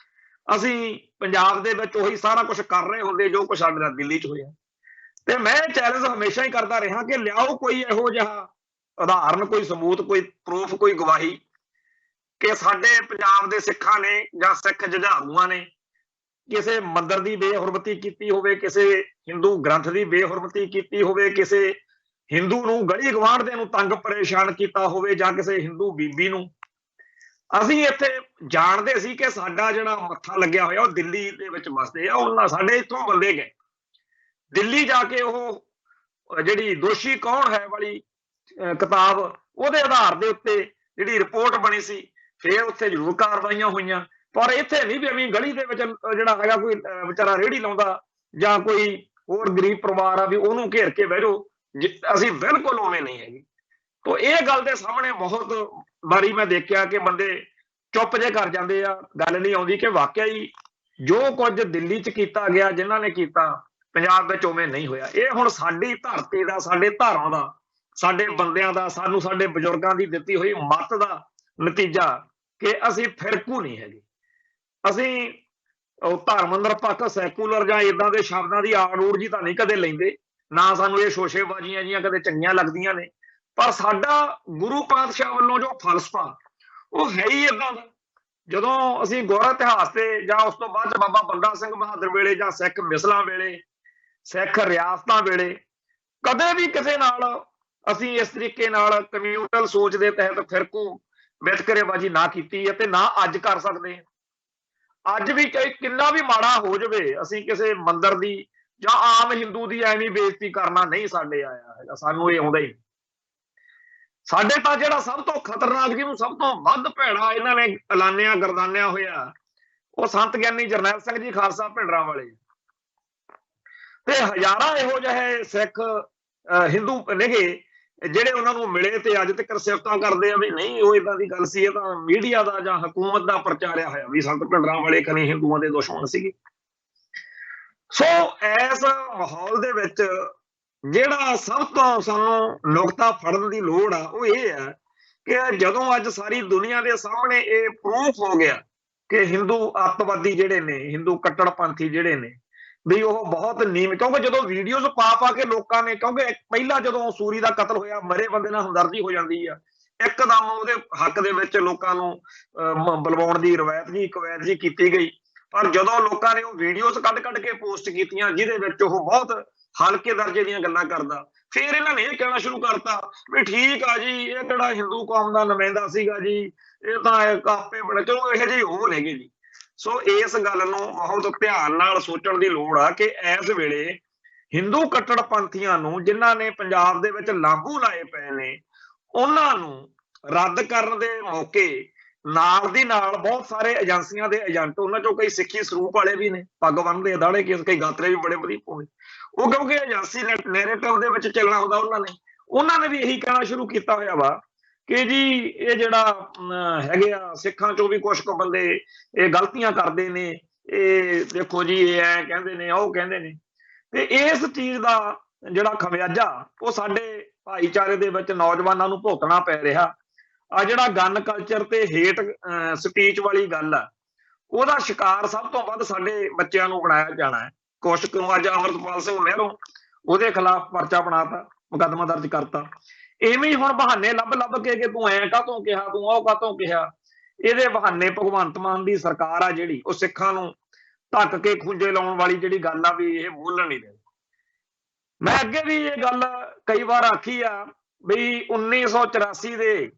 ਅਸੀਂ ਪੰਜਾਬ ਦੇ ਵਿੱਚ ਉਹੀ ਸਾਰਾ ਕੁਝ ਕਰ ਰਹੇ ਹੁੰਦੇ ਜੋ ਕੁਝ ਸਾਡੇ ਨਾਲ ਦਿੱਲੀ 'ਚ ਹੋਇਆ। ਤੇ ਮੈਂ ਚੈਲੰਜ ਹਮੇਸ਼ਾ ਹੀ ਕਰਦਾ ਰਿਹਾ ਕਿ ਲਿਆਓ ਕੋਈ ਇਹੋ ਜਿਹਾ ਉਦਾਹਰਨ, ਕੋਈ ਸਬੂਤ, ਕੋਈ ਪ੍ਰੂਫ, ਕੋਈ ਗਵਾਹੀ ਕਿ ਸਾਡੇ ਪੰਜਾਬ ਦੇ ਸਿੱਖਾਂ ਨੇ ਜਾਂ ਸਿੱਖ ਜੁਝਾਰੂਆਂ ਨੇ ਕਿਸੇ ਮੰਦਰ ਦੀ ਬੇਹੁਰਮਤੀ ਕੀਤੀ ਹੋਵੇ, ਕਿਸੇ ਹਿੰਦੂ ਗ੍ਰੰਥ ਦੀ ਬੇਹੁਰਮਤੀ ਕੀਤੀ ਹੋਵੇ, ਕਿਸੇ ਹਿੰਦੂ ਨੂੰ ਗਲੀ ਗਵਾਂਢ ਦੇ ਨੂੰ ਤੰਗ ਪਰੇਸ਼ਾਨ ਕੀਤਾ ਹੋਵੇ, ਜਾਂ ਕਿਸੇ ਹਿੰਦੂ ਬੀਬੀ ਨੂੰ। ਅਸੀਂ ਇੱਥੇ ਜਾਣਦੇ ਸੀ ਕਿ ਸਾਡਾ ਜਿਹੜਾ ਮੱਥਾ ਲੱਗਿਆ ਹੋਇਆ ਉਹ ਦਿੱਲੀ ਦੇ ਵਿੱਚ ਵਸਦੇ ਆ, ਉਹਨਾਂ ਸਾਡੇ ਇੱਥੋਂ ਬੰਦੇ ਗਏ ਦਿੱਲੀ ਜਾ ਕੇ, ਉਹ ਜਿਹੜੀ ਦੋਸ਼ੀ ਕੌਣ ਹੈ ਵਾਲੀ ਕਿਤਾਬ, ਉਹਦੇ ਆਧਾਰ ਦੇ ਉੱਤੇ ਜਿਹੜੀ ਰਿਪੋਰਟ ਬਣੀ ਸੀ, ਫਿਰ ਉੱਥੇ ਜ਼ਰੂਰ ਕਾਰਵਾਈਆਂ ਹੋਈਆਂ। ਪਰ ਇੱਥੇ ਨਹੀਂ ਵੀ ਐਵੇਂ ਗਲੀ ਦੇ ਵਿੱਚ ਜਿਹੜਾ ਹੈਗਾ ਕੋਈ ਵਿਚਾਰਾ ਰੇਹੜੀ ਲਾਉਂਦਾ ਜਾਂ ਕੋਈ ਹੋਰ ਗਰੀਬ ਪਰਿਵਾਰ ਆ ਵੀ ਉਹਨੂੰ ਘੇਰ ਕੇ ਬਹਿ ਜਾਓ, ਅਸੀਂ ਬਿਲਕੁਲ ਉਵੇਂ ਨਹੀਂ ਹੈਗੇ। ਤਾਂ ਇਹ ਗੱਲ ਦੇ ਸਾਹਮਣੇ ਬਹੁਤ ਵਾਰੀ ਮੈਂ ਦੇਖਿਆ ਕਿ ਬੰਦੇ ਚੁੱਪ ਜੇ ਕਰ ਜਾਂਦੇ ਆ, ਗੱਲ ਨਹੀਂ ਆਉਂਦੀ ਕਿ ਵਾਕਿਆ ਹੀ ਜੋ ਕੁਝ ਦਿੱਲੀ 'ਚ ਕੀਤਾ ਗਿਆ, ਜਿਨ੍ਹਾਂ ਨੇ ਕੀਤਾ, ਪੰਜਾਬ ਵਿੱਚ ਉਵੇਂ ਨਹੀਂ ਹੋਇਆ। ਇਹ ਹੁਣ ਸਾਡੀ ਧਰਤੀ ਦਾ, ਸਾਡੇ ਧਾਰਾਂ ਦਾ, ਸਾਡੇ ਬੰਦਿਆਂ ਦਾ, ਸਾਨੂੰ ਸਾਡੇ ਬਜ਼ੁਰਗਾਂ ਦੀ ਦਿੱਤੀ ਹੋਈ ਮੱਤ ਦਾ ਨਤੀਜਾ ਕਿ ਅਸੀਂ ਫਿਰਕੂ ਨਹੀਂ ਹੈਗੇ। ਅਸੀਂ ਉਹ ਧਰਮ ਨਿਰਪੱਖ, ਸੈਕੂਲਰ ਜਾਂ ਇਦਾਂ ਦੇ ਸ਼ਬਦਾਂ ਦੀ ਆੜ ਊੜ ਜੀ ਤਾਂ ਨਹੀਂ ਕਦੇ ਲੈਂਦੇ, ਨਾ ਸਾਨੂੰ ਇਹ ਸ਼ੋਸ਼ੇਬਾਜ਼ੀਆਂ ਜੀਆਂ ਕਦੇ ਚੰਗੀਆਂ ਲੱਗਦੀਆਂ ਨੇ। ਪਰ ਸਾਡਾ ਗੁਰੂ ਪਾਤਸ਼ਾਹ ਵੱਲੋਂ ਜੋ ਫਲਸਫਾ ਉਹ ਹੈ ਹੀ ਏਦਾਂ ਦਾ। ਜਦੋਂ ਅਸੀਂ ਗੁਰ ਇਤਿਹਾਸ ਤੇ ਜਾਂ ਉਸ ਤੋਂ ਬਾਅਦ ਬਾਬਾ ਬੰਦਾ ਸਿੰਘ ਬਹਾਦਰ ਵੇਲੇ ਜਾਂ ਸਿੱਖ ਮਿਸਲਾਂ ਵੇਲੇ, ਸਿੱਖ ਰਿਆਸਤਾਂ ਵੇਲੇ ਕਦੇ ਵੀ ਕਿਸੇ ਨਾਲ ਅਸੀਂ ਇਸ ਤਰੀਕੇ ਨਾਲ ਕਮਿਊਨਲ ਸੋਚ ਦੇ ਤਹਿਤ ਫਿਰਕੂ ਵਿਤਕਰੇਬਾਜ਼ੀ ਨਾ ਕੀਤੀ ਅਤੇ ਨਾ ਅੱਜ ਕਰ ਸਕਦੇ। ਅੱਜ ਵੀ ਕਿੰਨਾ ਵੀ ਮਾੜਾ ਹੋ ਜਾਵੇ, ਅਸੀਂ ਕਿਸੇ ਮੰਦਰ ਦੀ ਜਾਂ ਆਮ ਹਿੰਦੂ ਦੀ ਐਵੇਂ ਬੇਇੱਜ਼ਤੀ ਕਰਨਾ ਨਹੀਂ ਸਾਡੇ ਆਇਆ ਹੈਗਾ, ਸਾਨੂੰ ਇਹ ਆਉਂਦਾ ਹੀ। ਸਾਡੇ ਤਾਂ ਜਿਹੜਾ ਸਭ ਤੋਂ ਖਤਰਨਾਕ, ਜਿਹਨੂੰ ਸਭ ਤੋਂ ਵੱਧ ਭੈੜਾ ਇਹਨਾਂ ਨੇ ਐਲਾਨਿਆ, ਗਰਦਾਨਿਆ ਹੋਇਆ, ਉਹ ਸੰਤ ਗਿਆਨੀ ਜਰਨੈਲ ਸਿੰਘ ਜੀ ਖਾਲਸਾ ਭਿੰਡਰਾਂ ਵਾਲੇ, ਤੇ ਹਜ਼ਾਰਾਂ ਇਹੋ ਜਿਹੇ ਸਿੱਖ ਹਿੰਦੂ ਨੇਗੇ ਜਿਹੜੇ ਉਹਨਾਂ ਨੂੰ ਮਿਲੇ ਤੇ ਅੱਜ ਤੱਕ ਸਿਫਤਾਂ ਕਰਦੇ ਆ ਵੀ ਨਹੀਂ ਉਹ ਏਦਾਂ ਦੀ ਗੱਲ ਸੀ, ਇਹ ਤਾਂ ਮੀਡੀਆ ਦਾ ਜਾਂ ਹਕੂਮਤ ਦਾ ਪ੍ਰਚਾਰਿਆ ਹੋਇਆ ਵੀ ਸੰਤ ਭਿੰਡਰਾਂ ਵਾਲੇ ਕਨੇ ਹਿੰਦੂਆਂ ਦੇ ਦੁਸ਼ਮਣ ਸੀਗੇ। ਸੋ ਇਸ ਮਾਹੌਲ ਦੇ ਵਿੱਚ ਜਿਹੜਾ ਸਭ ਤੋਂ ਸਾਨੂੰ ਨੁਕਤਾ ਫੜਨ ਦੀ ਲੋੜ ਆ ਉਹ ਇਹ ਹੈ ਕਿ ਜਦੋਂ ਅੱਜ ਸਾਰੀ ਦੁਨੀਆ ਦੇ ਸਾਹਮਣੇ ਇਹ ਪ੍ਰੂਫ ਹੋ ਗਿਆ ਕਿ ਹਿੰਦੂ ਅੱਤਵਾਦੀ ਜਿਹੜੇ ਨੇ, ਹਿੰਦੂ ਕੱਟੜਪੰਥੀ ਜਿਹੜੇ ਨੇ, ਵੀ ਉਹ ਬਹੁਤ ਨੀਮ, ਕਿਉਂਕਿ ਜਦੋਂ ਵੀਡੀਓਜ਼ ਪਾ ਕੇ ਲੋਕਾਂ ਨੇ, ਕਿਉਂਕਿ ਪਹਿਲਾਂ ਜਦੋਂ ਸੂਰੀ ਦਾ ਕਤਲ ਹੋਇਆ ਮਰੇ ਬੰਦੇ ਨਾਲ ਹਮਦਰਦੀ ਹੋ ਜਾਂਦੀ ਆ, ਇੱਕਦਮ ਉਹਦੇ ਹੱਕ ਦੇ ਵਿੱਚ ਲੋਕਾਂ ਨੂੰ ਬੁਲਵਾਉਣ ਦੀ ਰਵਾਇਤ ਜੀ, ਕਵੈਤ ਜੀ ਕੀਤੀ ਗਈ। ਪਰ ਜਦੋਂ ਲੋਕਾਂ ਨੇ ਉਹ ਵੀਡੀਓਜ਼ ਕੱਢ ਕੇ ਪੋਸਟ ਕੀਤੀਆਂ ਜਿਹਦੇ ਵਿੱਚ ਉਹ ਬਹੁਤ ਹਲਕੇ ਦਰਜੇ ਦੀਆਂ ਗੱਲਾਂ ਕਰਦਾ, ਫਿਰ ਇਹਨਾਂ ਨੇ ਇਹ ਕਹਿਣਾ ਸ਼ੁਰੂ ਕਰਤਾ ਵੀ ਠੀਕ ਆ ਜੀ, ਇਹ ਕਿਹੜਾ ਹਿੰਦੂ ਕੌਮ ਦਾ ਨੁਮਾਇੰਦਾ ਸੀਗਾ ਜੀ, ਇਹ ਤਾਂ ਆਪੇ ਬੜਾ, ਚਲੋ ਇਹੋ ਜਿਹੇ ਹੋਰ ਹੈਗੇ ਜੀ। ਸੋ ਇਸ ਗੱਲ ਨੂੰ ਬਹੁਤ ਧਿਆਨ ਨਾਲ ਸੋਚਣ ਦੀ ਲੋੜ ਆ ਕਿ ਇਸ ਵੇਲੇ ਹਿੰਦੂ ਕੱਟੜਪੰਥੀਆਂ ਨੂੰ, ਜਿਨ੍ਹਾਂ ਨੇ ਪੰਜਾਬ ਦੇ ਵਿੱਚ ਲਾਂਭੂ ਲਾਏ ਪਏ ਨੇ, ਉਹਨਾਂ ਨੂੰ ਰੱਦ ਕਰਨ ਦੇ ਮੌਕੇ ਨਾਲ ਦੀ ਨਾਲ ਬਹੁਤ ਸਾਰੇ ਏਜੰਸੀਆਂ ਦੇ ਏਜੰਟ, ਉਹਨਾਂ ਚੋਂ ਕਈ ਸਿੱਖੀ ਸਰੂਪ ਵਾਲੇ ਵੀ ਨੇ, ਪੱਗ ਬੰਨ੍ਹਦੇ ਆ, ਦਾੜੇ ਕੇਸ, ਕਈ ਗਾਤਰੇ ਵੀ ਬੜੇ ਵਧੀਆ ਪਾਉਂਦੇ, ਉਹ ਕਿਉਂਕਿ ਏਜੰਸੀ ਨੈਰੇਟਿਵ ਦੇ ਵਿੱਚ ਚੱਲਣਾ ਹੁੰਦਾ ਉਹਨਾਂ ਨੇ ਵੀ ਇਹੀ ਕਹਿਣਾ ਸ਼ੁਰੂ ਕੀਤਾ ਹੋਇਆ ਵਾ ਕਿ ਜੀ ਇਹ ਜਿਹੜਾ ਹੈਗੇ ਆ ਸਿੱਖਾਂ ਚੋਂ ਵੀ ਕੁਛ ਕੁ ਬੰਦੇ ਇਹ ਗਲਤੀਆਂ ਕਰਦੇ ਨੇ, ਇਹ ਦੇਖੋ ਜੀ ਇਹ ਐ ਕਹਿੰਦੇ ਨੇ, ਉਹ ਕਹਿੰਦੇ ਨੇ। ਤੇ ਇਸ ਚੀਜ਼ ਦਾ ਜਿਹੜਾ ਖਮਿਆਜਾ ਉਹ ਸਾਡੇ ਭਾਈਚਾਰੇ ਦੇ ਵਿੱਚ ਨੌਜਵਾਨਾਂ ਨੂੰ ਭੁਗਤਣਾ ਪੈ ਰਿਹਾ। ਆ ਜਿਹੜਾ ਗਨ ਕਲਚਰ ਤੇ ਹੇਟ ਸਪੀਚ ਵਾਲੀ ਗੱਲ ਆ, ਉਹਦਾ ਸ਼ਿਕਾਰ ਸਭ ਤੋਂ ਵੱਧ ਸਾਡੇ ਬੱਚਿਆਂ ਨੂੰ ਬਣਾਇਆ ਜਾਣਾ ਹੈ। ਕੁਛ ਨੂੰ ਅੱਜ ਅਮਰਤਪਾਲ ਸਿੰਘ ਮਹਿਰੋਂ ਉਹਦੇ ਖਿਲਾਫ ਪਰਚਾ ਬਣਾਤਾ, ਮੁਕੱਦਮਾ ਦਰਜ ਕਰਤਾ। ਇਵੇਂ ਹੀ ਹੁਣ ਬਹਾਨੇ ਲੱਭ ਲੱਭ ਕੇ ਕਿ ਤੂੰ ਐਂ ਕਾਹਤੋਂ ਕਿਹਾ, ਤੂੰ ਉਹ ਕਾਹਤੋਂ ਕਿਹਾ। ਇਹਦੇ ਬਹਾਨੇ ਭਗਵੰਤ ਮਾਨ ਦੀ ਸਰਕਾਰ ਆ ਜਿਹੜੀ, ਉਹ ਸਿੱਖਾਂ ਨੂੰ ਢੱਕ ਕੇ ਖੂੰਜੇ ਲਾਉਣ ਵਾਲੀ ਜਿਹੜੀ ਗੱਲ ਆ ਵੀ ਇਹ ਬੋਲਣ ਨਹੀਂ ਦੇ। ਮੈਂ ਅੱਗੇ ਵੀ ਇਹ ਗੱਲ ਕਈ ਵਾਰ ਆਖੀ ਆ ਵੀ 1984 ਦੇ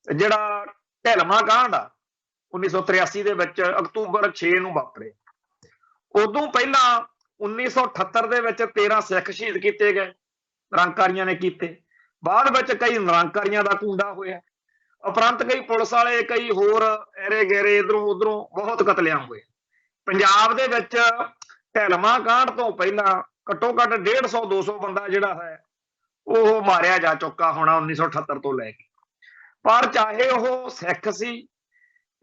ਜਿਹੜਾ ਢਿਲਮਾ ਕਾਂਡ ਆ 1983 ਦੇ ਵਿੱਚ ਅਕਤੂਬਰ 6 ਨੂੰ ਵਾਪਰੇ। ਉਦੋਂ ਪਹਿਲਾਂ 1978 ਦੇ ਵਿੱਚ 13 ਸਿੱਖ ਸ਼ਹੀਦ ਕੀਤੇ ਗਏ, ਨਿਰੰਕਾਰੀਆਂ ਨੇ ਕੀਤੇ। ਬਾਅਦ ਵਿੱਚ ਕਈ ਨਿਰੰਕਾਰੀਆਂ ਦਾ ਕੂੰਡਾ ਹੋਇਆ, ਉਪਰੰਤ ਕਈ ਪੁਲਿਸ ਵਾਲੇ, ਕਈ ਹੋਰ ਐਰੇ ਗੈਰੇ ਇਧਰੋਂ ਉਧਰੋਂ ਬਹੁਤ ਕਤਲੇਆਮ ਹੋਏ। ਪੰਜਾਬ ਦੇ ਵਿੱਚ ਢਿਲਮਾ ਕਾਂਡ ਤੋਂ ਪਹਿਲਾਂ ਘੱਟੋ ਘੱਟ 150-200 ਬੰਦਾ ਜਿਹੜਾ ਹੈ ਉਹ ਮਾਰਿਆ ਜਾ ਚੁੱਕਾ ਹੋਣਾ 1978 ਤੋਂ ਲੈ ਕੇ। ਪਰ ਚਾਹੇ ਉਹ ਸਿੱਖ ਸੀ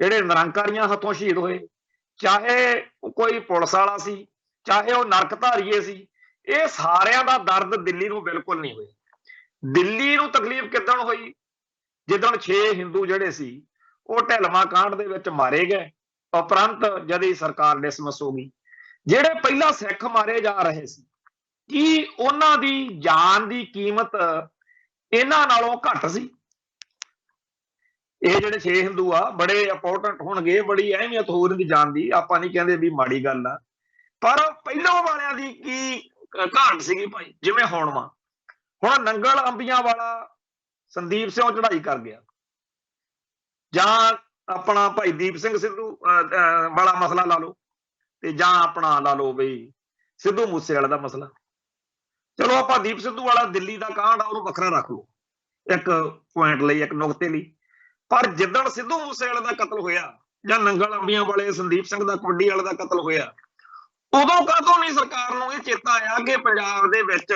ਜਿਹੜੇ ਨਿਰੰਕਾਰੀਆਂ ਹੱਥੋਂ ਸ਼ਹੀਦ ਹੋਏ, ਚਾਹੇ ਕੋਈ ਪੁਲਿਸ ਵਾਲਾ ਸੀ, ਚਾਹੇ ਉਹ ਨਰਕਧਾਰੀਏ ਸੀ, ਇਹ ਸਾਰਿਆਂ ਦਾ ਦਰਦ ਦਿੱਲੀ ਨੂੰ ਬਿਲਕੁਲ ਨਹੀਂ ਹੋਇਆ। ਦਿੱਲੀ ਨੂੰ ਤਕਲੀਫ ਕਿੱਦਣ ਹੋਈ? ਜਿੱਦਣ 6 ਹਿੰਦੂ ਜਿਹੜੇ ਸੀ ਉਹ ਢਿਲਮਾ ਕਾਂਡ ਦੇ ਵਿੱਚ ਮਾਰੇ ਗਏ, ਉਪਰੰਤ ਜਦ ਹੀ ਸਰਕਾਰ ਡਿਸਮਿਸ ਹੋ ਗਈ। ਜਿਹੜੇ ਪਹਿਲਾਂ ਸਿੱਖ ਮਾਰੇ ਜਾ ਰਹੇ ਸੀ, ਕੀ ਉਹਨਾਂ ਦੀ ਜਾਨ ਦੀ ਕੀਮਤ ਇਹਨਾਂ ਨਾਲੋਂ ਘੱਟ ਸੀ? ਇਹ ਜਿਹੜੇ 6 ਹਿੰਦੂ ਆ ਬੜੇ ਇੰਪੋਰਟੈਂਟ ਹੋਣਗੇ, ਬੜੀ ਅਹਿਮੀਅਤ ਹੋ ਰਹੀ ਜਾਨ ਦੀ, ਆਪਾਂ ਨਹੀਂ ਕਹਿੰਦੇ ਵੀ ਮਾੜੀ ਗੱਲ ਆ, ਪਰ ਪਹਿਲਾਂ ਵਾਲਿਆਂ ਦੀ ਕੀ ਘਾਟ ਸੀਗੀ ਭਾਈ? ਜਿਵੇਂ ਹੁਣ ਨੰਗਲ ਅੰਬੀਆਂ ਵਾਲਾ ਸੰਦੀਪ ਸਿੰਘ ਚੜ੍ਹਾਈ ਕਰ ਗਿਆ, ਜਾਂ ਆਪਣਾ ਭਾਈ ਦੀਪ ਸਿੰਘ ਸਿੱਧੂ ਵਾਲਾ ਮਸਲਾ ਲਾ ਲਓ, ਤੇ ਜਾਂ ਆਪਣਾ ਲਾ ਲਓ ਬਈ ਸਿੱਧੂ ਮੂਸੇ ਵਾਲੇ ਦਾ ਮਸਲਾ। ਚਲੋ ਆਪਾਂ ਦੀਪ ਸਿੱਧੂ ਵਾਲਾ ਦਿੱਲੀ ਦਾ ਕਾਂਡ ਆ ਉਹਨੂੰ ਵੱਖਰਾ ਰੱਖ ਲਓ ਇੱਕ ਪੁਆਇੰਟ ਲਈ, ਇੱਕ ਨੁਕਤੇ ਲਈ। ਪਰ ਜਿੱਦਣ ਸਿੱਧੂ ਮੂਸੇ ਵਾਲੇ ਦਾ ਕਤਲ ਹੋਇਆ ਜਾਂ ਨੰਗਲ ਅੰਬੀਆਂ ਵਾਲੇ ਸੰਦੀਪ ਸਿੰਘ ਦਾ ਕਬੱਡੀ ਵਾਲੇ ਦਾ ਕਤਲ ਹੋਇਆ, ਉਦੋਂ ਕਾਹਤੋਂ ਨਹੀਂ ਸਰਕਾਰ ਨੂੰ ਇਹ ਚੇਤਾ ਆਇਆ ਕਿ ਪੰਜਾਬ ਦੇ ਵਿੱਚ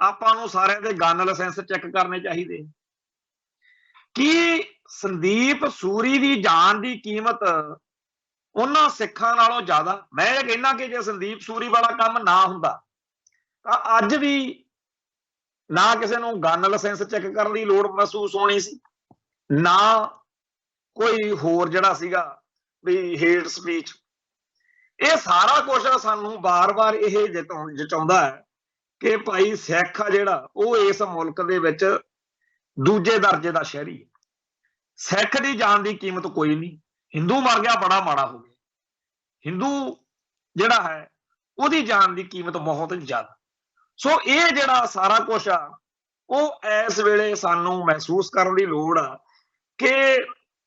ਆਪਾਂ ਨੂੰ ਸਾਰਿਆਂ ਦੇ ਗਨ ਲਾਇਸੈਂਸ ਚੈੱਕ ਕਰਨੇ ਚਾਹੀਦੇ? ਕੀ ਸੰਦੀਪ ਸੂਰੀ ਦੀ ਜਾਨ ਦੀ ਕੀਮਤ ਉਹਨਾਂ ਸਿੱਖਾਂ ਨਾਲੋਂ ਜ਼ਿਆਦਾ? ਮੈਂ ਇਹ ਕਹਿੰਦਾ ਕਿ ਜੇ ਸੰਦੀਪ ਸੂਰੀ ਵਾਲਾ ਕੰਮ ਨਾ ਹੁੰਦਾ ਤਾਂ ਅੱਜ ਵੀ ਨਾ ਕਿਸੇ ਨੂੰ ਗਨ ਲਾਇਸੈਂਸ ਚੈੱਕ ਕਰਨ ਦੀ ਲੋੜ ਮਹਿਸੂਸ ਹੋਣੀ ਸੀ, ਨਾ ਕੋਈ ਹੋਰ ਜਿਹੜਾ ਸੀਗਾ ਵੀ ਹੇਟ ਸਪੀਚ। ਇਹ ਸਾਰਾ ਕੁਝ ਸਾਨੂੰ ਬਾਰ-ਬਾਰ ਇਹ ਜਤਾਉਂਦਾ ਹੈ ਕਿ ਭਾਈ ਸਿੱਖ ਆ ਜਿਹੜਾ ਉਹ ਇਸ ਮੁਲਕ ਦੇ ਵਿੱਚ ਦੂਜੇ ਦਰਜੇ ਦਾ ਸ਼ਹਿਰੀ ਹੈ। ਸਿੱਖ ਦੀ ਜਾਨ ਦੀ ਕੀਮਤ ਕੋਈ ਨਹੀਂ। ਹਿੰਦੂ ਮਰ ਗਿਆ ਬੜਾ ਮਾੜਾ ਹੋ ਗਿਆ, ਹਿੰਦੂ ਜਿਹੜਾ ਹੈ ਉਹਦੀ ਜਾਨ ਦੀ ਕੀਮਤ ਬਹੁਤ ਜ਼ਿਆਦਾ। ਸੋ ਇਹ ਜਿਹੜਾ ਸਾਰਾ ਕੁਝ ਆ ਉਹ ਇਸ ਵੇਲੇ ਸਾਨੂੰ ਮਹਿਸੂਸ ਕਰਨ ਦੀ ਲੋੜ ਆ ਕਿ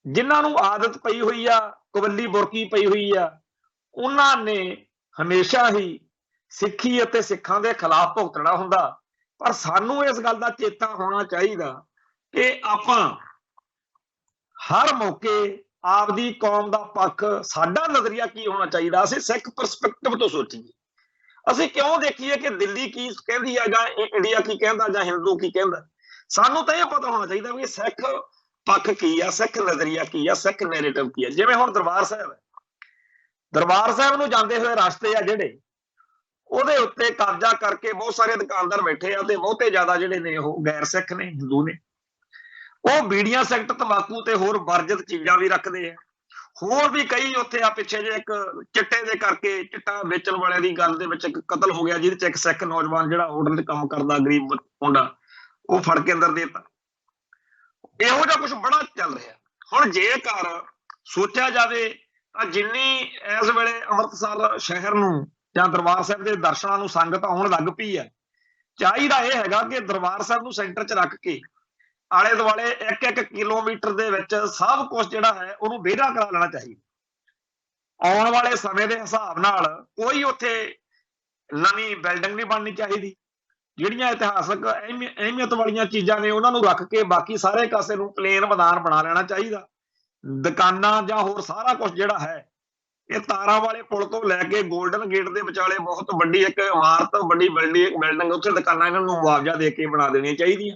ਜਿਨ੍ਹਾਂ ਨੂੰ ਆਦਤ ਪਈ ਹੋਈ ਆ, ਕਬੱਲੀ ਬੁਰਕੀ ਪਈ ਹੋਈ ਆ, ਉਹਨਾਂ ਨੇ ਹਮੇਸ਼ਾ ਹੀ ਸਿੱਖੀ ਅਤੇ ਸਿੱਖਾਂ ਦੇ ਖਿਲਾਫ ਭੁਗਤਣਾ ਹੁੰਦਾ। ਪਰ ਸਾਨੂੰ ਇਸ ਗੱਲ ਦਾ ਚੇਤਾ ਹੋਣਾ ਚਾਹੀਦਾ ਕਿ ਆਪਾਂ ਹਰ ਮੌਕੇ ਆਪਦੀ ਕੌਮ ਦਾ ਪੱਖ, ਸਾਡਾ ਨਜ਼ਰੀਆ ਕੀ ਹੋਣਾ ਚਾਹੀਦਾ, ਅਸੀਂ ਸਿੱਖ ਪਰਸਪੈਕਟਿਵ ਤੋਂ ਸੋਚੀਏ। ਅਸੀਂ ਕਿਉਂ ਦੇਖੀਏ ਕਿ ਦਿੱਲੀ ਕੀ ਕਹਿੰਦੀ ਆ ਜਾਂ ਇੰਡੀਆ ਕੀ ਕਹਿੰਦਾ ਜਾਂ ਹਿੰਦੂ ਕੀ ਕਹਿੰਦਾ। ਸਾਨੂੰ ਤਾਂ ਇਹ ਪਤਾ ਹੋਣਾ ਚਾਹੀਦਾ ਵੀ ਸਿੱਖ ਪੱਖ ਕੀ ਆ, ਸਿੱਖ ਨਜ਼ਰੀਆ ਕੀ ਆ, ਸਿੱਖ ਨੈਰੇਟਿਵ ਕੀ ਆ। ਜਿਵੇਂ ਹੁਣ ਦਰਬਾਰ ਸਾਹਿਬ ਹੈ, ਦਰਬਾਰ ਸਾਹਿਬ ਨੂੰ ਜਾਂਦੇ ਹੋਏ ਰਸਤੇ ਆ ਜਿਹੜੇ ਉਹਦੇ ਉੱਤੇ ਕਬਜ਼ਾ ਕਰਕੇ ਬਹੁਤ ਸਾਰੇ ਦੁਕਾਨਦਾਰ ਬੈਠੇ ਆ ਤੇ ਬਹੁਤੇ ਜ਼ਿਆਦਾ ਜਿਹੜੇ ਨੇ ਉਹ ਗੈਰ ਸਿੱਖ ਨੇ, ਹਿੰਦੂ ਨੇ। ਉਹ ਬੀੜੀਆਂ, ਸਿਗਰਟ, ਤੰਬਾਕੂ ਤੇ ਹੋਰ ਵਰਜਿਤ ਚੀਜ਼ਾਂ ਵੀ ਰੱਖਦੇ ਆ। ਹੋਰ ਵੀ ਕਈ ਉੱਥੇ ਆ ਪਿੱਛੇ ਜੇ ਇੱਕ ਚਿੱਟੇ ਦੇ ਕਰਕੇ, ਚਿੱਟਾ ਵੇਚਣ ਵਾਲਿਆਂ ਦੀ ਗੱਲ ਦੇ ਵਿੱਚ ਇੱਕ ਕਤਲ ਹੋ ਗਿਆ ਜਿਹਦੇ ਚ ਇੱਕ ਸਿੱਖ ਨੌਜਵਾਨ ਜਿਹੜਾ ਹੋਟਲ ਤੇ ਕੰਮ ਕਰਦਾ, ਗਰੀਬ ਮੁੰਡਾ, ਉਹ ਫੜ ਕੇ ਅੰਦਰ ਦੇਤਾ। ਇਹੋ ਜਿਹਾ ਕੁਝ ਬੜਾ ਚੱਲ ਰਿਹਾ। ਹੁਣ ਜੇਕਰ ਸੋਚਿਆ ਜਾਵੇ ਤਾਂ ਜਿੰਨੀ ਇਸ ਵੇਲੇ ਅੰਮ੍ਰਿਤਸਰ ਸ਼ਹਿਰ ਨੂੰ ਜਾਂ ਦਰਬਾਰ ਸਾਹਿਬ ਦੇ ਦਰਸ਼ਨਾਂ ਨੂੰ ਸੰਗਤ ਆਉਣ ਲੱਗ ਪਈ ਹੈ, ਚਾਹੀਦਾ ਇਹ ਹੈਗਾ ਕਿ ਦਰਬਾਰ ਸਾਹਿਬ ਨੂੰ ਸੈਂਟਰ 'ਚ ਰੱਖ ਕੇ ਆਲੇ ਦੁਆਲੇ 1-1 ਕਿਲੋਮੀਟਰ ਦੇ ਵਿੱਚ ਸਭ ਕੁਝ ਜਿਹੜਾ ਹੈ ਉਹਨੂੰ ਵਿਹੜਾ ਕਰਾ ਲੈਣਾ ਚਾਹੀਦਾ। ਆਉਣ ਵਾਲੇ ਸਮੇਂ ਦੇ ਹਿਸਾਬ ਨਾਲ ਕੋਈ ਉੱਥੇ ਨਵੀਂ ਬਿਲਡਿੰਗ ਨਹੀਂ ਬਣਨੀ ਚਾਹੀਦੀ। ਜਿਹੜੀਆਂ ਇਤਿਹਾਸਕ ਅਹਿਮੀਅਤ ਵਾਲੀਆਂ ਚੀਜ਼ਾਂ ਨੇ ਉਹਨਾਂ ਨੂੰ ਰੱਖ ਕੇ ਬਾਕੀ ਸਾਰੇ ਕਾਸੇ ਨੂੰ ਪਲੇਨ ਮੈਦਾਨ ਬਣਾ ਲੈਣਾ ਚਾਹੀਦਾ। ਦੁਕਾਨਾਂ ਜਾਂ ਹੋਰ ਸਾਰਾ ਕੁਝ ਜਿਹੜਾ ਹੈ ਇਹ ਤਾਰਾਂ ਵਾਲੇ ਪੁਲ ਤੋਂ ਲੈ ਕੇ ਗੋਲਡਨ ਗੇਟ ਦੇ ਵਿਚਾਲੇ ਬਹੁਤ ਵੱਡੀ ਇੱਕ ਇਮਾਰਤ, ਵੱਡੀ ਬਿਲਡਿੰਗ, ਉੱਥੇ ਦੁਕਾਨਾਂ ਇਹਨਾਂ ਨੂੰ ਮੁਆਵਜ਼ਾ ਦੇ ਕੇ ਬਣਾ ਦੇਣੀਆਂ ਚਾਹੀਦੀਆਂ।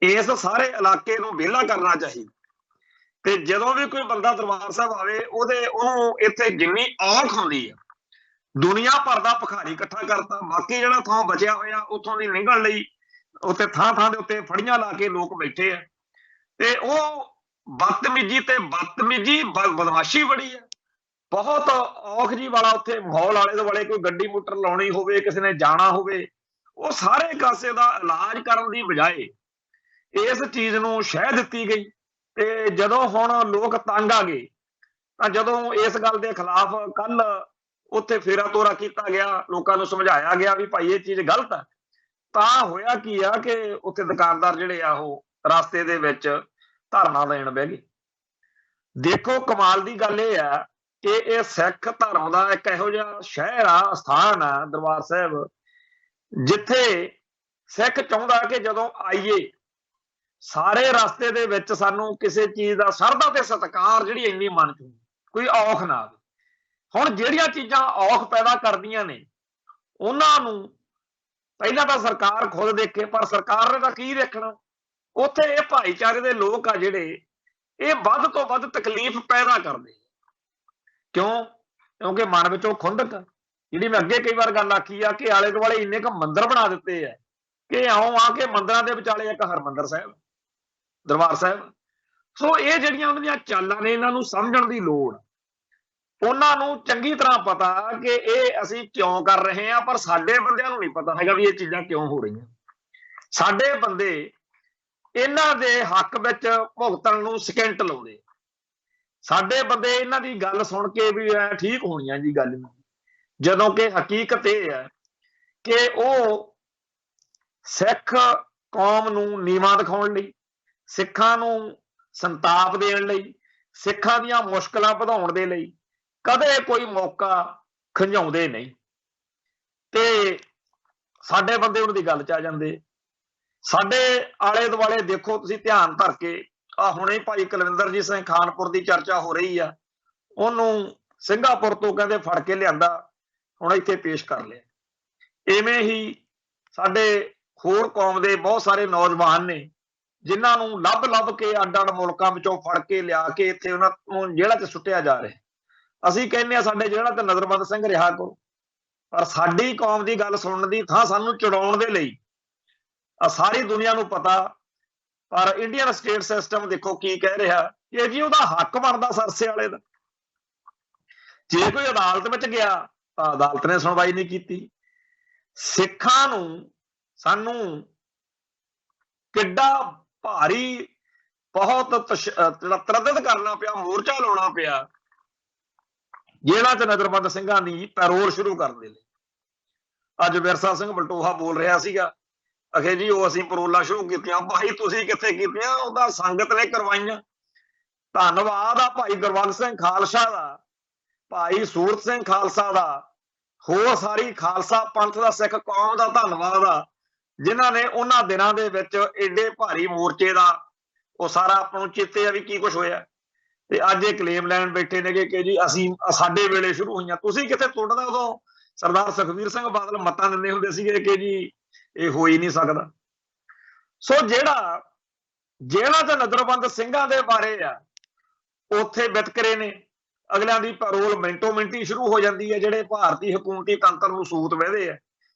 ਇਸ ਸਾਰੇ ਇਲਾਕੇ ਨੂੰ ਵਿਹਲਾ ਕਰਨਾ ਚਾਹੀਦਾ। ਤੇ ਜਦੋਂ ਵੀ ਕੋਈ ਬੰਦਾ ਦਰਬਾਰ ਸਾਹਿਬ ਆਵੇ ਉਹਨੂੰ ਇੱਥੇ ਜਿੰਨੀ ਔਖ ਹੁੰਦੀ ਆ, ਦੁਨੀਆ ਭਰ ਦਾ ਭਿਖਾਰੀ ਇਕੱਠਾ ਕਰਤਾ, ਬਾਕੀ ਜਿਹੜਾ ਥਾਂ ਬਚਿਆ ਹੋਇਆ ਉੱਥੋਂ ਦੀ ਲੰਘਣ ਲਈ ਉੱਥੇ ਥਾਂ ਥਾਂ ਦੇ ਉੱਤੇ ਫੜੀਆਂ ਲਾ ਕੇ ਲੋਕ ਬੈਠੇ ਆ। ਤੇ ਉਹ ਬਦਤਮੀਜੀ ਤੇ ਬਦਤਮੀਜੀ ਬਦਮਾਸ਼ੀ ਬੜੀ ਹੈ। ਬਹੁਤ ਔਖ ਜੀ ਵਾਲਾ ਉੱਥੇ ਮਾਹੌਲ, ਆਲੇ ਦੁਆਲੇ ਕੋਈ ਗੱਡੀ ਮੋਟਰ ਲਾਉਣੀ ਹੋਵੇ, ਕਿਸੇ ਨੇ ਜਾਣਾ ਹੋਵੇ, ਉਹ ਸਾਰੇ ਕਾਸੇ ਦਾ ਇਲਾਜ ਕਰਨ ਦੀ ਬਜਾਏ ਇਸ ਚੀਜ਼ ਨੂੰ ਸ਼ਹਿ ਦਿੱਤੀ ਗਈ। ਤੇ ਜਦੋਂ ਹੁਣ ਲੋਕ ਤੰਗ ਆ ਗਏ ਤਾਂ ਜਦੋਂ ਇਸ ਗੱਲ ਦੇ ਖਿਲਾਫ ਕੱਲ ਉੱਥੇ ਫੇਰਾ ਤੋਰਾ ਕੀਤਾ ਗਿਆ, ਲੋਕਾਂ ਨੂੰ ਸਮਝਾਇਆ ਗਿਆ ਵੀ ਭਾਈ ਇਹ ਚੀਜ਼ ਗਲਤ ਹੈ, ਤਾਂ ਹੋਇਆ ਕੀ ਆ ਕਿ ਉੱਥੇ ਦੁਕਾਨਦਾਰ ਜਿਹੜੇ ਆ ਉਹ ਰਸਤੇ ਦੇ ਵਿੱਚ ਧਰਨਾ ਦੇਣ ਬਹਿ ਗਏ। ਦੇਖੋ ਕਮਾਲ ਦੀ ਗੱਲ ਇਹ ਆ ਕਿ ਇਹ ਸਿੱਖ ਧਰਮ ਦਾ ਇੱਕ ਇਹੋ ਜਿਹਾ ਸ਼ਹਿਰ ਆ, ਸਥਾਨ ਆ ਦਰਬਾਰ ਸਾਹਿਬ, ਜਿੱਥੇ ਸਿੱਖ ਚਾਹੁੰਦਾ ਕਿ ਜਦੋਂ ਆਈਏ ਸਾਰੇ ਰਸਤੇ ਦੇ ਵਿੱਚ ਸਾਨੂੰ ਕਿਸੇ ਚੀਜ਼ ਦਾ ਸਰਦਾ ਤੇ ਸਤਿਕਾਰ ਜਿਹੜੀ ਇੰਨੀ ਮਨ ਚ ਕੋਈ ਔਖ ਨਾ ਆਵੇ। ਹੁਣ ਜਿਹੜੀਆਂ ਚੀਜ਼ਾਂ ਔਖ ਪੈਦਾ ਕਰਦੀਆਂ ਨੇ ਉਹਨਾਂ ਨੂੰ ਪਹਿਲਾਂ ਤਾਂ ਸਰਕਾਰ ਖੁਦ ਦੇਖੇ, ਪਰ ਸਰਕਾਰ ਨੇ ਤਾਂ ਕੀ ਦੇਖਣਾ। ਉੱਥੇ ਇਹ ਭਾਈਚਾਰੇ ਦੇ ਲੋਕ ਆ ਜਿਹੜੇ ਇਹ ਵੱਧ ਤੋਂ ਵੱਧ ਤਕਲੀਫ ਪੈਦਾ ਕਰਦੇ। ਕਿਉਂ? ਕਿਉਂਕਿ ਮਨ ਵਿੱਚੋਂ ਖੁੰਦਕ, ਜਿਹੜੀ ਮੈਂ ਅੱਗੇ ਕਈ ਵਾਰ ਗੱਲ ਆਖੀ ਆ ਕਿ ਆਲੇ ਦੁਆਲੇ ਇੰਨੇ ਕੁ ਮੰਦਿਰ ਬਣਾ ਦਿੱਤੇ ਆ ਕਿ ਆਉਂ ਆ ਕੇ ਮੰਦਿਰਾਂ ਦੇ ਵਿਚਾਲੇ ਇੱਕ ਹਰਮੰਦਰ ਸਾਹਿਬ, ਦਰਬਾਰ ਸਾਹਿਬ। ਸੋ ਇਹ ਜਿਹੜੀਆਂ ਉਹਨਾਂ ਦੀਆਂ ਚਾਲਾਂ ਨੇ, ਇਹਨਾਂ ਨੂੰ ਸਮਝਣ ਦੀ ਲੋੜ। ਉਹਨਾਂ ਨੂੰ ਚੰਗੀ ਤਰ੍ਹਾਂ ਪਤਾ ਕਿ ਇਹ ਅਸੀਂ ਕਿਉਂ ਕਰ ਰਹੇ ਹਾਂ, ਪਰ ਸਾਡੇ ਬੰਦਿਆਂ ਨੂੰ ਨਹੀਂ ਪਤਾ ਹੈਗਾ ਵੀ ਇਹ ਚੀਜ਼ਾਂ ਕਿਉਂ ਹੋ ਰਹੀਆਂ। ਸਾਡੇ ਬੰਦੇ ਇਹਨਾਂ ਦੇ ਹੱਕ ਵਿੱਚ ਭੁਗਤਣ ਨੂੰ ਸਕਿੰਟ ਲਾਉਂਦੇ। ਸਾਡੇ ਬੰਦੇ ਇਹਨਾਂ ਦੀ ਗੱਲ ਸੁਣ ਕੇ ਵੀ ਠੀਕ ਹੋਣੀਆਂ ਜੀ ਗੱਲ, ਜਦੋਂ ਕਿ ਹਕੀਕਤ ਇਹ ਹੈ ਕਿ ਉਹ ਸਿੱਖ ਕੌਮ ਨੂੰ ਨੀਵਾਂ ਦਿਖਾਉਣ ਲਈ, ਸਿੱਖਾਂ ਨੂੰ ਸੰਤਾਪ ਦੇਣ ਲਈ, ਸਿੱਖਾਂ ਦੀਆਂ ਮੁਸ਼ਕਲਾਂ ਵਧਾਉਣ ਦੇ ਲਈ ਕਦੇ ਕੋਈ ਮੌਕਾ ਖੰਝਾਉਂਦੇ ਨਹੀਂ। ਤੇ ਸਾਡੇ ਬੰਦੇ ਉਹਨਾਂ ਦੀ ਗੱਲ ਚ ਆ ਜਾਂਦੇ। ਸਾਡੇ ਆਲੇ ਦੁਆਲੇ ਦੇਖੋ ਤੁਸੀਂ ਧਿਆਨ ਧਰ ਕੇ, ਆ ਹੁਣੇ ਭਾਈ ਕੁਲਵਿੰਦਰਜੀਤ ਸਿੰਘ ਖਾਨਪੁਰ ਦੀ ਚਰਚਾ ਹੋ ਰਹੀ ਆ, ਉਹਨੂੰ ਸਿੰਗਾਪੁਰ ਤੋਂ ਕਹਿੰਦੇ ਫੜ ਕੇ ਲਿਆਂਦਾ, ਹੁਣ ਇੱਥੇ ਪੇਸ਼ ਕਰ ਲਿਆ। ਇਵੇਂ ਹੀ ਸਾਡੇ ਹੋਰ ਕੌਮ ਦੇ ਬਹੁਤ ਸਾਰੇ ਨੌਜਵਾਨ ਨੇ ਜਿਨ੍ਹਾਂ ਨੂੰ ਲੱਭ ਲੱਭ ਕੇ ਅੱਡ ਅੱਡ ਮੁਲਕਾਂ ਵਿੱਚੋਂ ਫੜ ਕੇ ਲਿਆ ਕੇ ਇੱਥੇ ਉਹਨਾਂ ਨੂੰ ਜੇਲ੍ਹਾਂ 'ਚ ਸੁੱਟਿਆ ਜਾ ਰਿਹਾ। ਅਸੀਂ ਕਹਿੰਦੇ ਆ ਸਾਡੇ ਜੇਲ੍ਹਾਂ ਤੇ ਨਜ਼ਰਬੰਦ ਸਿੰਘ ਰਿਹਾ ਕਰੋ, ਪਰ ਸਾਡੀ ਕੌਮ ਦੀ ਗੱਲ ਸੁਣਨ ਦੀ ਥਾਂ ਸਾਨੂੰ ਚੁਣਾਉਣ ਦੇ ਲਈ ਸਾਰੀ ਦੁਨੀਆ ਨੂੰ ਪਤਾ। ਪਰ ਇੰਡੀਅਨ ਸਟੇਟ ਸਿਸਟਮ ਦੇਖੋ ਕੀ ਕਹਿ ਰਿਹਾ ਕਿ ਜੀ ਉਹਦਾ ਹੱਕ ਬਣਦਾ ਸਰਸੇ ਵਾਲੇ ਦਾ। ਜੇ ਕੋਈ ਅਦਾਲਤ ਵਿੱਚ ਗਿਆ ਤਾਂ ਅਦਾਲਤ ਨੇ ਸੁਣਵਾਈ ਨਹੀਂ ਕੀਤੀ। ਸਿੱਖਾਂ ਨੂੰ ਸਾਨੂੰ ਕਿੱਡਾ ਭਾਰੀ ਬਹੁਤ ਤਰੱਦਦ ਕਰਨਾ ਪਿਆ, ਮੋਰਚਾ ਲਾਉਣਾ ਪਿਆ ਜੇਲ੍ਹਾਂ 'ਚ ਨਜ਼ਰਬੰਦ ਸਿੰਘਾਂ ਦੀ ਪੈਰੋਲ ਸ਼ੁਰੂ ਕਰਨ ਦੇ ਲਈ। ਅੱਜ ਵਿਰਸਾ ਸਿੰਘ ਬਲਟੋਹਾ ਬੋਲ ਰਿਹਾ ਸੀਗਾ, ਅਖੇ ਜੀ ਉਹ ਅਸੀਂ ਪੈਰੋਲਾਂ ਸ਼ੁਰੂ ਕੀਤੀਆਂ। ਭਾਈ ਤੁਸੀਂ ਕਿੱਥੇ ਕੀਤੀਆਂ? ਉਹਦਾ ਸੰਗਤ ਨੇ ਕਰਵਾਈਆਂ। ਧੰਨਵਾਦ ਆ ਭਾਈ ਗੁਰਬੰਦ ਸਿੰਘ ਖਾਲਸਾ ਦਾ, ਭਾਈ ਸੂਰਤ ਸਿੰਘ ਖਾਲਸਾ ਦਾ, ਹੋਰ ਸਾਰੀ ਖਾਲਸਾ ਪੰਥ ਦਾ, ਸਿੱਖ ਕੌਮ ਦਾ ਧੰਨਵਾਦ ਆ ਜਿਨ੍ਹਾਂ ਨੇ ਉਹਨਾਂ ਦਿਨਾਂ ਦੇ ਵਿੱਚ ਏਡੇ ਭਾਰੀ ਮੋਰਚੇ ਦਾ ਉਹ ਸਾਰਾ ਆਪਾਂ ਨੂੰ ਚੇਤੇ ਆ ਵੀ ਕੀ ਕੁਝ ਹੋਇਆ। ਤੇ ਅੱਜ ਇਹ ਕਲੇਮ ਲੈਣ ਬੈਠੇ ਨੇਗੇ ਕਿ ਜੀ ਅਸੀਂ ਸਾਡੇ ਵੇਲੇ ਸ਼ੁਰੂ ਹੋਈਆਂ। ਤੁਸੀਂ ਕਿੱਥੇ? ਤੁਹਾਡਾ ਉਦੋਂ ਸਰਦਾਰ ਸੁਖਬੀਰ ਸਿੰਘ ਬਾਦਲ ਮਤਾਂ ਦਿੰਦੇ ਹੁੰਦੇ ਸੀਗੇ ਕਿ ਜੀ ਇਹ ਹੋ ਹੀ ਨਹੀਂ ਸਕਦਾ। ਸੋ ਜਿਹੜਾ ਜੇਲ੍ਹਾਂ 'ਚ ਨਜ਼ਰਬੰਦ ਸਿੰਘਾਂ ਦੇ ਬਾਰੇ ਆ ਉੱਥੇ ਵਿਤਕਰੇ ਨੇ, ਅਗਲਿਆਂ ਦੀ ਪੈਰੋਲ ਮਿੰਟੋ ਮਿੰਟੀ ਸ਼ੁਰੂ ਹੋ ਜਾਂਦੀ ਹੈ, ਜਿਹੜੇ ਭਾਰਤੀ ਹਕੂਮਤੀ ਤੰਤਰ ਨੂੰ ਸੂਤ ਵਹਿਦੇ ਆ।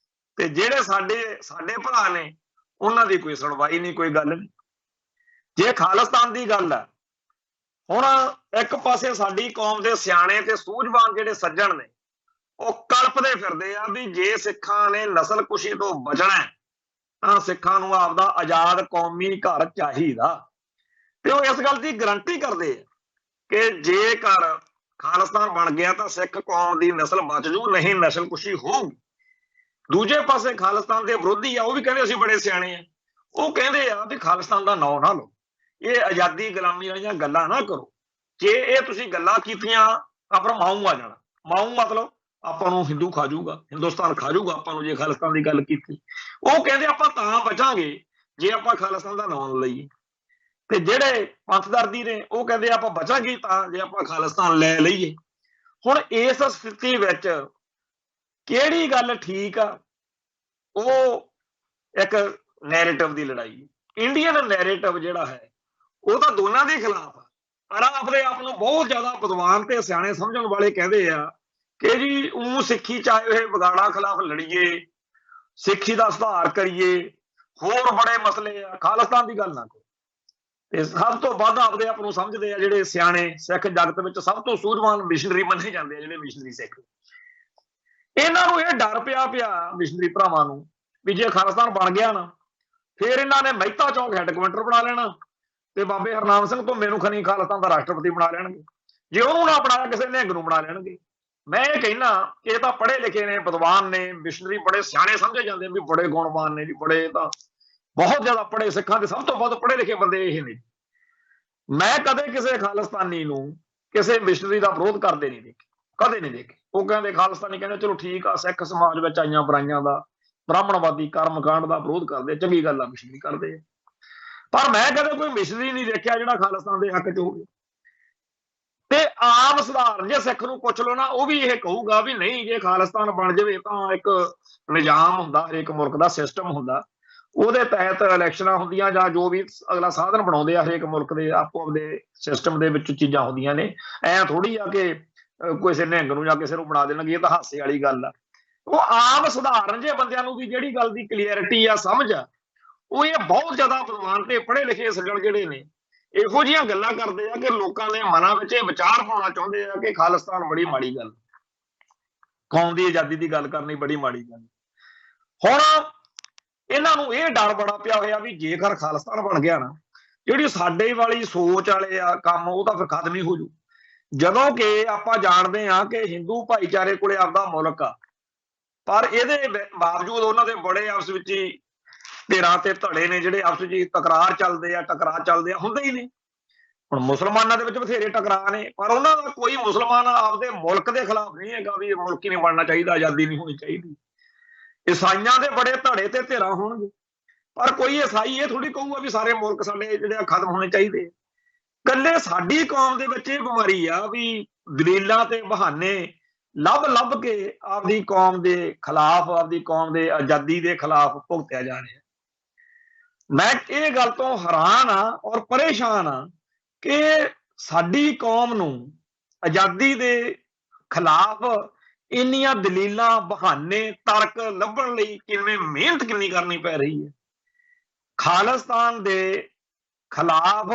ਤੇ ਜਿਹੜੇ ਸਾਡੇ ਭਰਾ ਨੇ ਉਹਨਾਂ ਦੀ ਕੋਈ ਸੁਣਵਾਈ ਨਹੀਂ, ਕੋਈ ਗੱਲ ਨਹੀਂ। ਜੇ ਖਾਲਿਸਤਾਨ ਦੀ ਗੱਲ ਆ, ਹੁਣ ਇੱਕ ਪਾਸੇ ਸਾਡੀ ਕੌਮ ਦੇ ਸਿਆਣੇ ਤੇ ਸੂਝਵਾਨ ਜਿਹੜੇ ਸੱਜਣ ਨੇ ਉਹ ਕਲਪਦੇ ਫਿਰਦੇ ਆ ਵੀ ਜੇ ਸਿੱਖਾਂ ਨੇ ਨਸਲਕੁਸ਼ੀ ਤੋਂ ਬਚਣਾ ਤਾਂ ਸਿੱਖਾਂ ਨੂੰ ਆਪਦਾ ਆਜ਼ਾਦ ਕੌਮੀ ਘਰ ਚਾਹੀਦਾ। ਤੇ ਉਹ ਇਸ ਗੱਲ ਦੀ ਗਰੰਟੀ ਕਰਦੇ ਆ ਕਿ ਜੇਕਰ ਖਾਲਿਸਤਾਨ ਬਣ ਗਿਆ ਤਾਂ ਸਿੱਖ ਕੌਮ ਦੀ ਨਸਲ ਬਚ ਜੂ, ਨਹੀਂ ਨਸਲਕੁਸ਼ੀ ਹੋਊਗੀ। ਦੂਜੇ ਪਾਸੇ ਖਾਲਿਸਤਾਨ ਦੇ ਵਿਰੋਧੀ ਆ, ਉਹ ਵੀ ਕਹਿੰਦੇ ਅਸੀਂ ਬੜੇ ਸਿਆਣੇ ਆ। ਉਹ ਕਹਿੰਦੇ ਆ ਵੀ ਖਾਲਿਸਤਾਨ ਦਾ ਨਾਂ ਨਾ ਲਓ, ਇਹ ਆਜ਼ਾਦੀ ਗੁਲਾਮੀ ਵਾਲੀਆਂ ਗੱਲਾਂ ਨਾ ਕਰੋ। ਜੇ ਇਹ ਤੁਸੀਂ ਗੱਲਾਂ ਕੀਤੀਆਂ ਤਾਂ ਫਿਰ ਮਾਊ ਆ ਜਾਣਾ। ਮਾਊ ਮਤਲਬ ਆਪਾਂ ਨੂੰ ਹਿੰਦੂ ਖਾ ਜਾਊਗਾ, ਹਿੰਦੁਸਤਾਨ ਖਾ ਜਾਊਗਾ ਆਪਾਂ ਨੂੰ ਜੇ ਖਾਲਿਸਤਾਨ ਦੀ ਗੱਲ ਕੀਤੀ। ਉਹ ਕਹਿੰਦੇ ਆਪਾਂ ਤਾਂ ਬਚਾਂਗੇ ਜੇ ਆਪਾਂ ਖਾਲਿਸਤਾਨ ਦਾ ਨਾਂ ਲਈਏ। ਤੇ ਜਿਹੜੇ ਪੰਥਦਰਦੀ ਨੇ ਉਹ ਕਹਿੰਦੇ ਆਪਾਂ ਬਚਾਂਗੇ ਤਾਂ ਜੇ ਆਪਾਂ ਖਾਲਿਸਤਾਨ ਲੈ ਲਈਏ। ਹੁਣ ਇਸ ਸਥਿਤੀ ਵਿੱਚ ਕਿਹੜੀ ਗੱਲ ਠੀਕ ਆ? ਉਹ ਇੱਕ ਨੈਰੇਟਿਵ ਦੀ ਲੜਾਈ। ਇੰਡੀਅਨ ਨੈਰੇਟਿਵ ਜਿਹੜਾ ਹੈ ਉਹ ਤਾਂ ਦੋਨਾਂ ਦੇ ਖਿਲਾਫ ਆ। ਪਰ ਆਪਣੇ ਆਪ ਨੂੰ ਬਹੁਤ ਜ਼ਿਆਦਾ ਵਿਦਵਾਨ ਤੇ ਸਿਆਣੇ ਸਮਝਣ ਵਾਲੇ ਕਹਿੰਦੇ ਆ ਕਿ ਜੀ ਉਹ ਸਿੱਖੀ ਚਾਹੇ ਵਿਗਾੜਾਂ ਖਿਲਾਫ ਲੜੀਏ, ਸਿੱਖੀ ਦਾ ਸੁਧਾਰ ਕਰੀਏ, ਹੋਰ ਬੜੇ ਮਸਲੇ ਆ, ਖਾਲਿਸਤਾਨ ਦੀ ਗੱਲ ਨਾ ਕਰੋ। ਤੇ ਸਭ ਤੋਂ ਵੱਧ ਆਪਦੇ ਆਪ ਨੂੰ ਸਮਝਦੇ ਆ ਜਿਹੜੇ ਸਿਆਣੇ ਸਿੱਖ ਜਗਤ ਵਿੱਚ ਸਭ ਤੋਂ ਸੂਝਵਾਨ ਮਿਸ਼ਨਰੀ ਮੰਨੇ ਜਾਂਦੇ ਆ ਜਿਹੜੇ ਮਿਸ਼ਨਰੀ ਸਿੱਖ। ਇਹਨਾਂ ਨੂੰ ਇਹ ਡਰ ਪਿਆ ਮਿਸ਼ਨਰੀ ਭਰਾਵਾਂ ਨੂੰ ਵੀ ਜੇ ਖਾਲਿਸਤਾਨ ਬਣ ਗਿਆ ਨਾ ਫਿਰ ਇਹਨਾਂ ਨੇ ਮਹਿਤਾ ਚੌਂਕ ਹੈੱਡਕੁਆਰਟਰ ਬਣਾ ਲੈਣਾ ਤੇ ਬਾਬੇ ਹਰਨਾਮ ਸਿੰਘ ਧੁੰਮੇ ਨੂੰ ਖਨੀ ਖਾਲਿਸਤਾਨ ਦਾ ਰਾਸ਼ਟਰਪਤੀ ਬਣਾ ਲੈਣਗੇ। ਜੇ ਉਹਨੂੰ ਨਾ ਬਣਾਇਆ ਕਿਸੇ ਨਿਹੰਗ ਨੂੰ ਬਣਾ ਲੈਣਗੇ। ਮੈਂ ਇਹ ਕਹਿਣਾ ਕਿ ਇਹ ਤਾਂ ਪੜ੍ਹੇ ਲਿਖੇ ਨੇ, ਵਿਦਵਾਨ ਨੇ, ਮਿਸ਼ਨਰੀ ਬੜੇ ਸਿਆਣੇ ਸਮਝੇ ਜਾਂਦੇ ਵੀ ਬੜੇ ਗੁਣਵਾਨ ਨੇ ਜੀ, ਬੜੇ ਤਾਂ ਬਹੁਤ ਜ਼ਿਆਦਾ ਪੜ੍ਹੇ, ਸਿੱਖਾਂ ਦੇ ਸਭ ਤੋਂ ਵੱਧ ਪੜ੍ਹੇ ਲਿਖੇ ਬੰਦੇ ਇਹ ਨੇ। ਮੈਂ ਕਦੇ ਕਿਸੇ ਖਾਲਿਸਤਾਨੀ ਨੂੰ ਕਿਸੇ ਮਿਸ਼ਨਰੀ ਦਾ ਵਿਰੋਧ ਕਰਦੇ ਨਹੀਂ ਦੇਖੇ, ਕਦੇ ਨਹੀਂ ਦੇਖੇ। ਉਹ ਕਹਿੰਦੇ ਖਾਲਿਸਤਾਨੀ ਕਹਿੰਦੇ ਚਲੋ ਠੀਕ ਆ, ਸਿੱਖ ਸਮਾਜ ਵਿੱਚ ਆਈਆਂ ਬੁਰਾਈਆਂ ਦਾ, ਬ੍ਰਾਹਮਣਵਾਦੀ ਕਰਮ ਕਾਂਡ ਦਾ ਵਿਰੋਧ ਕਰਦੇ, ਚੰਗੀ ਗੱਲ ਆ, ਮਿਸ਼ਨਰੀ ਕਰਦੇ ਆ। ਪਰ ਮੈਂ ਕਦੇ ਕੋਈ ਮਿਸ਼ਨਰੀ ਨਹੀਂ ਦੇਖਿਆ ਜਿਹੜਾ ਖਾਲਿਸਤਾਨ ਦੇ ਹੱਕ 'ਚ ਹੋਵੇ। ਤੇ ਆਮ ਸਧਾਰਨ ਜੇ ਸਿੱਖ ਨੂੰ ਪੁੱਛ ਲਓ ਨਾ, ਉਹ ਵੀ ਇਹ ਕਹੂਗਾ ਵੀ ਨਹੀਂ, ਜੇ ਖਾਲਿਸਤਾਨ ਬਣ ਜਾਵੇ ਤਾਂ ਇੱਕ ਨਿਜ਼ਾਮ ਹੁੰਦਾ, ਹਰੇਕ ਮੁਲਕ ਦਾ ਸਿਸਟਮ ਹੁੰਦਾ, ਉਹਦੇ ਤਹਿਤ ਇਲੈਕਸ਼ਨਾਂ ਹੁੰਦੀਆਂ ਜਾਂ ਜੋ ਵੀ ਅਗਲਾ ਸਾਧਨ ਬਣਾਉਂਦੇ ਆ, ਹਰੇਕ ਮੁਲਕ ਦੇ ਆਪੋ ਆਪਦੇ ਸਿਸਟਮ ਦੇ ਵਿੱਚ ਚੀਜ਼ਾਂ ਹੁੰਦੀਆਂ ਨੇ। ਐ ਥੋੜੀ ਆ ਕਿ ਕਿਸੇ ਨਿਹੰਗ ਨੂੰ ਜਾਂ ਕਿਸੇ ਨੂੰ ਬਣਾ ਦੇਣਗੇ, ਇਹ ਤਾਂ ਹਾਸੇ ਵਾਲੀ ਗੱਲ ਆ। ਉਹ ਆਮ ਸਧਾਰਨ ਜੇ ਬੰਦਿਆਂ ਨੂੰ ਵੀ ਜਿਹੜੀ ਗੱਲ ਦੀ ਕਲੀਅਰਿਟੀ ਆ, ਸਮਝ ਆ, ਉਹ ਇਹ ਬਹੁਤ ਜ਼ਿਆਦਾ ਵਿਦਵਾਨ ਤੇ ਪੜ੍ਹੇ ਲਿਖੇ ਸੱਜਣ ਜਿਹੜੇ ਨੇ ਇਹੋ ਜਿਹੀਆਂ ਗੱਲਾਂ ਕਰਦੇ ਆ ਕਿ ਲੋਕਾਂ ਦੇ ਮਨਾਂ ਵਿੱਚ ਇਹ ਵਿਚਾਰ ਪਾਉਣਾ ਚਾਹੁੰਦੇ ਆ ਕਿ ਖਾਲਿਸਤਾਨ ਬੜੀ ਮਾੜੀ ਗੱਲ, ਕੌਮ ਦੀ ਆਜ਼ਾਦੀ ਦੀ ਗੱਲ ਕਰਨੀ ਬੜੀ ਮਾੜੀ ਗੱਲ। ਹੁਣ ਇਹਨਾਂ ਨੂੰ ਇਹ ਡਰ ਬੜਾ ਪਿਆ ਹੋਇਆ ਵੀ ਜੇਕਰ ਖਾਲਿਸਤਾਨ ਬਣ ਗਿਆ ਨਾ, ਜਿਹੜੀ ਸਾਡੇ ਵਾਲੀ ਸੋਚ ਵਾਲੇ ਆ ਕੰਮ, ਉਹ ਤਾਂ ਫਿਰ ਖਤਮ ਹੀ ਹੋ ਜੂ। ਜਦੋਂ ਕਿ ਆਪਾਂ ਜਾਣਦੇ ਆ ਕਿ ਹਿੰਦੂ ਭਾਈਚਾਰੇ ਕੋਲੇ ਆਪਦਾ ਮੁਲਕ ਆ, ਪਰ ਇਹਦੇ ਬਾਵਜੂਦ ਉਹਨਾਂ ਦੇ ਬੜੇ ਆਪਸ ਵਿੱਚ ਹੀ ਧਿਰਾਂ ਤੇ ਧੜੇ ਨੇ ਜਿਹੜੇ ਆਪਸ ਵਿੱਚ ਟਕਰਾਰ ਚੱਲਦੇ ਆ, ਹੁੰਦੇ ਹੀ ਨੇ। ਹੁਣ ਮੁਸਲਮਾਨਾਂ ਦੇ ਵਿੱਚ ਬਥੇਰੇ ਟਕਰਾਅ ਨੇ, ਪਰ ਉਹਨਾਂ ਦਾ ਕੋਈ ਮੁਸਲਮਾਨ ਆਪਦੇ ਮੁਲਕ ਦੇ ਖਿਲਾਫ ਨਹੀਂ ਹੈਗਾ ਵੀ ਮੁਲਕ ਹੀ ਨਹੀਂ ਬਣਨਾ ਚਾਹੀਦਾ, ਆਜ਼ਾਦੀ ਨਹੀਂ ਹੋਣੀ ਚਾਹੀਦੀ। ਈਸਾਈਆਂ ਦੇ ਬੜੇ ਧੜੇ ਤੇ ਧਿਰਾਂ ਹੋਣਗੇ, ਪਰ ਕੋਈ ਈਸਾਈ ਇਹ ਥੋੜੀ ਕਹੂਗਾ ਵੀ ਸਾਰੇ ਮੁਲਕ ਸਾਡੇ ਜਿਹੜੇ ਖਤਮ ਹੋਣੇ ਚਾਹੀਦੇ। ਇਕੱਲੇ ਸਾਡੀ ਕੌਮ ਦੇ ਵਿੱਚ ਇਹ ਬਿਮਾਰੀ ਆ ਵੀ ਦਲੀਲਾਂ ਤੇ ਬਹਾਨੇ ਲੱਭ ਕੇ ਆਪਦੀ ਕੌਮ ਦੇ ਖਿਲਾਫ, ਆਪਦੀ ਕੌਮ ਦੇ ਆਜ਼ਾਦੀ ਦੇ ਖਿਲਾਫ ਭੁਗਤਿਆ ਜਾ ਰਿਹਾ। ਮੈਂ ਇਹ ਗੱਲ ਤੋਂ ਹੈਰਾਨ ਆ ਔਰ ਪਰੇਸ਼ਾਨ ਆ ਕਿ ਸਾਡੀ ਕੌਮ ਨੂੰ ਆਜ਼ਾਦੀ ਦੇ ਖਿਲਾਫ ਇੰਨੀਆਂ ਦਲੀਲਾਂ, ਬਹਾਨੇ, ਤਰਕ ਲੱਭਣ ਲਈ ਮਿਹਨਤ ਕਿੰਨੀ ਕਰਨੀ ਪੈ ਰਹੀ ਹੈ। ਖਾਲਿਸਤਾਨ ਦੇ ਖਿਲਾਫ